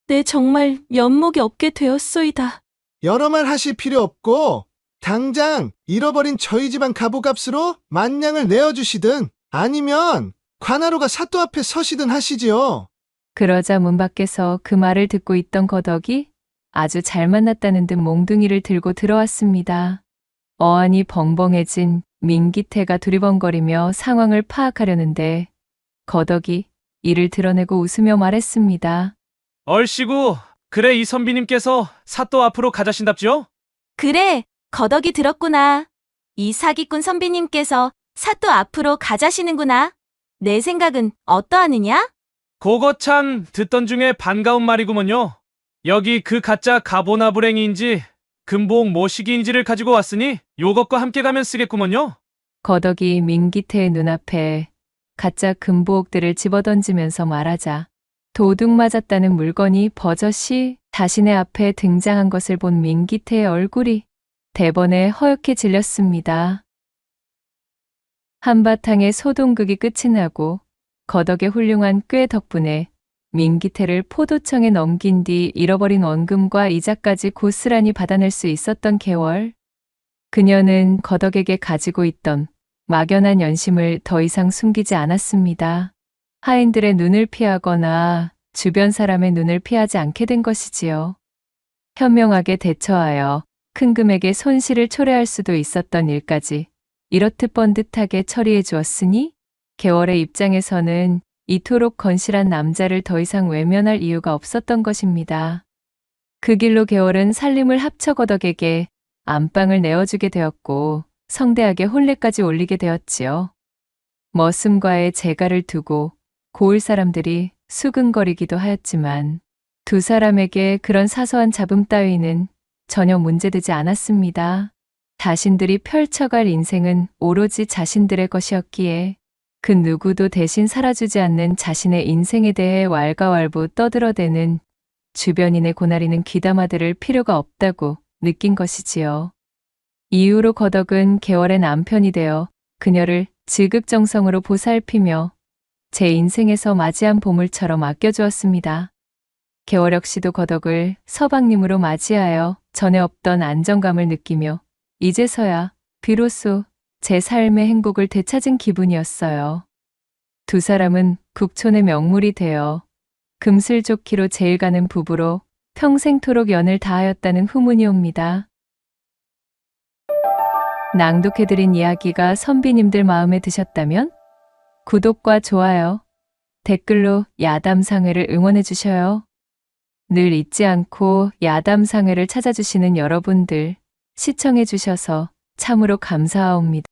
네, 정말 면목이 없게 되었소이다. 여러 말 하실 필요 없고 당장 잃어버린 저희 집안 갑오값으로 만냥을 내어주시든 아니면 관하로가 사또 앞에 서시든 하시지요. 그러자 문 밖에서 그 말을 듣고 있던 거덕이 아주 잘 만났다는 듯 몽둥이를 들고 들어왔습니다. 어안이 벙벙해진 민기태가 두리번거리며 상황을 파악하려는데 거덕이 이를 드러내고 웃으며 말했습니다. 얼씨구, 그래 이 선비님께서 사또 앞으로 가자신답지요? 그래, 거덕이 들었구나. 이 사기꾼 선비님께서 사또 앞으로 가자시는구나. 내 생각은 어떠하느냐? 그거 참 듣던 중에 반가운 말이구먼요. 여기 그 가짜 가보나 불행이인지 금보옥 모시기인지를 가지고 왔으니 요것과 함께 가면 쓰겠구먼요. 거덕이 민기태의 눈앞에 가짜 금보옥들을 집어던지면서 말하자 도둑 맞았다는 물건이 버젓이 자신의 앞에 등장한 것을 본 민기태의 얼굴이 대번에 허옇게 질렸습니다. 한바탕의 소동극이 끝이 나고 거덕의 훌륭한 꾀 덕분에 민기태를 포도청에 넘긴 뒤 잃어버린 원금과 이자까지 고스란히 받아낼 수 있었던 개월. 그녀는 거덕에게 가지고 있던 막연한 연심을 더 이상 숨기지 않았습니다. 하인들의 눈을 피하거나 주변 사람의 눈을 피하지 않게 된 것이지요. 현명하게 대처하여 큰 금액의 손실을 초래할 수도 있었던 일까지 이렇듯 번듯하게 처리해 주었으니 개월의 입장에서는 이토록 건실한 남자를 더 이상 외면할 이유가 없었던 것입니다. 그 길로 개월은 살림을 합쳐 거덕에게 안방을 내어주게 되었고 성대하게 혼례까지 올리게 되었지요. 머슴과의 재가를 두고 고을 사람들이 수근거리기도 하였지만 두 사람에게 그런 사소한 잡음 따위는 전혀 문제되지 않았습니다. 자신들이 펼쳐갈 인생은 오로지 자신들의 것이었기에 그 누구도 대신 살아주지 않는 자신의 인생에 대해 왈가왈부 떠들어대는 주변인의 고나리는 귀담아 들을 필요가 없다고 느낀 것이지요. 이후로 거덕은 개월의 남편이 되어 그녀를 지극정성으로 보살피며 제 인생에서 맞이한 보물처럼 아껴주었습니다. 개월 역시도 거덕을 서방님으로 맞이하여 전에 없던 안정감을 느끼며 이제서야 비로소 제 삶의 행복을 되찾은 기분이었어요. 두 사람은 국촌의 명물이 되어 금슬좋기로 제일 가는 부부로 평생토록 연을 다하였다는 후문이 옵니다. 낭독해드린 이야기가 선비님들 마음에 드셨다면 구독과 좋아요, 댓글로 야담상회를 응원해 주셔요. 늘 잊지 않고 야담상회를 찾아주시는 여러분들 시청해 주셔서 참으로 감사하옵니다.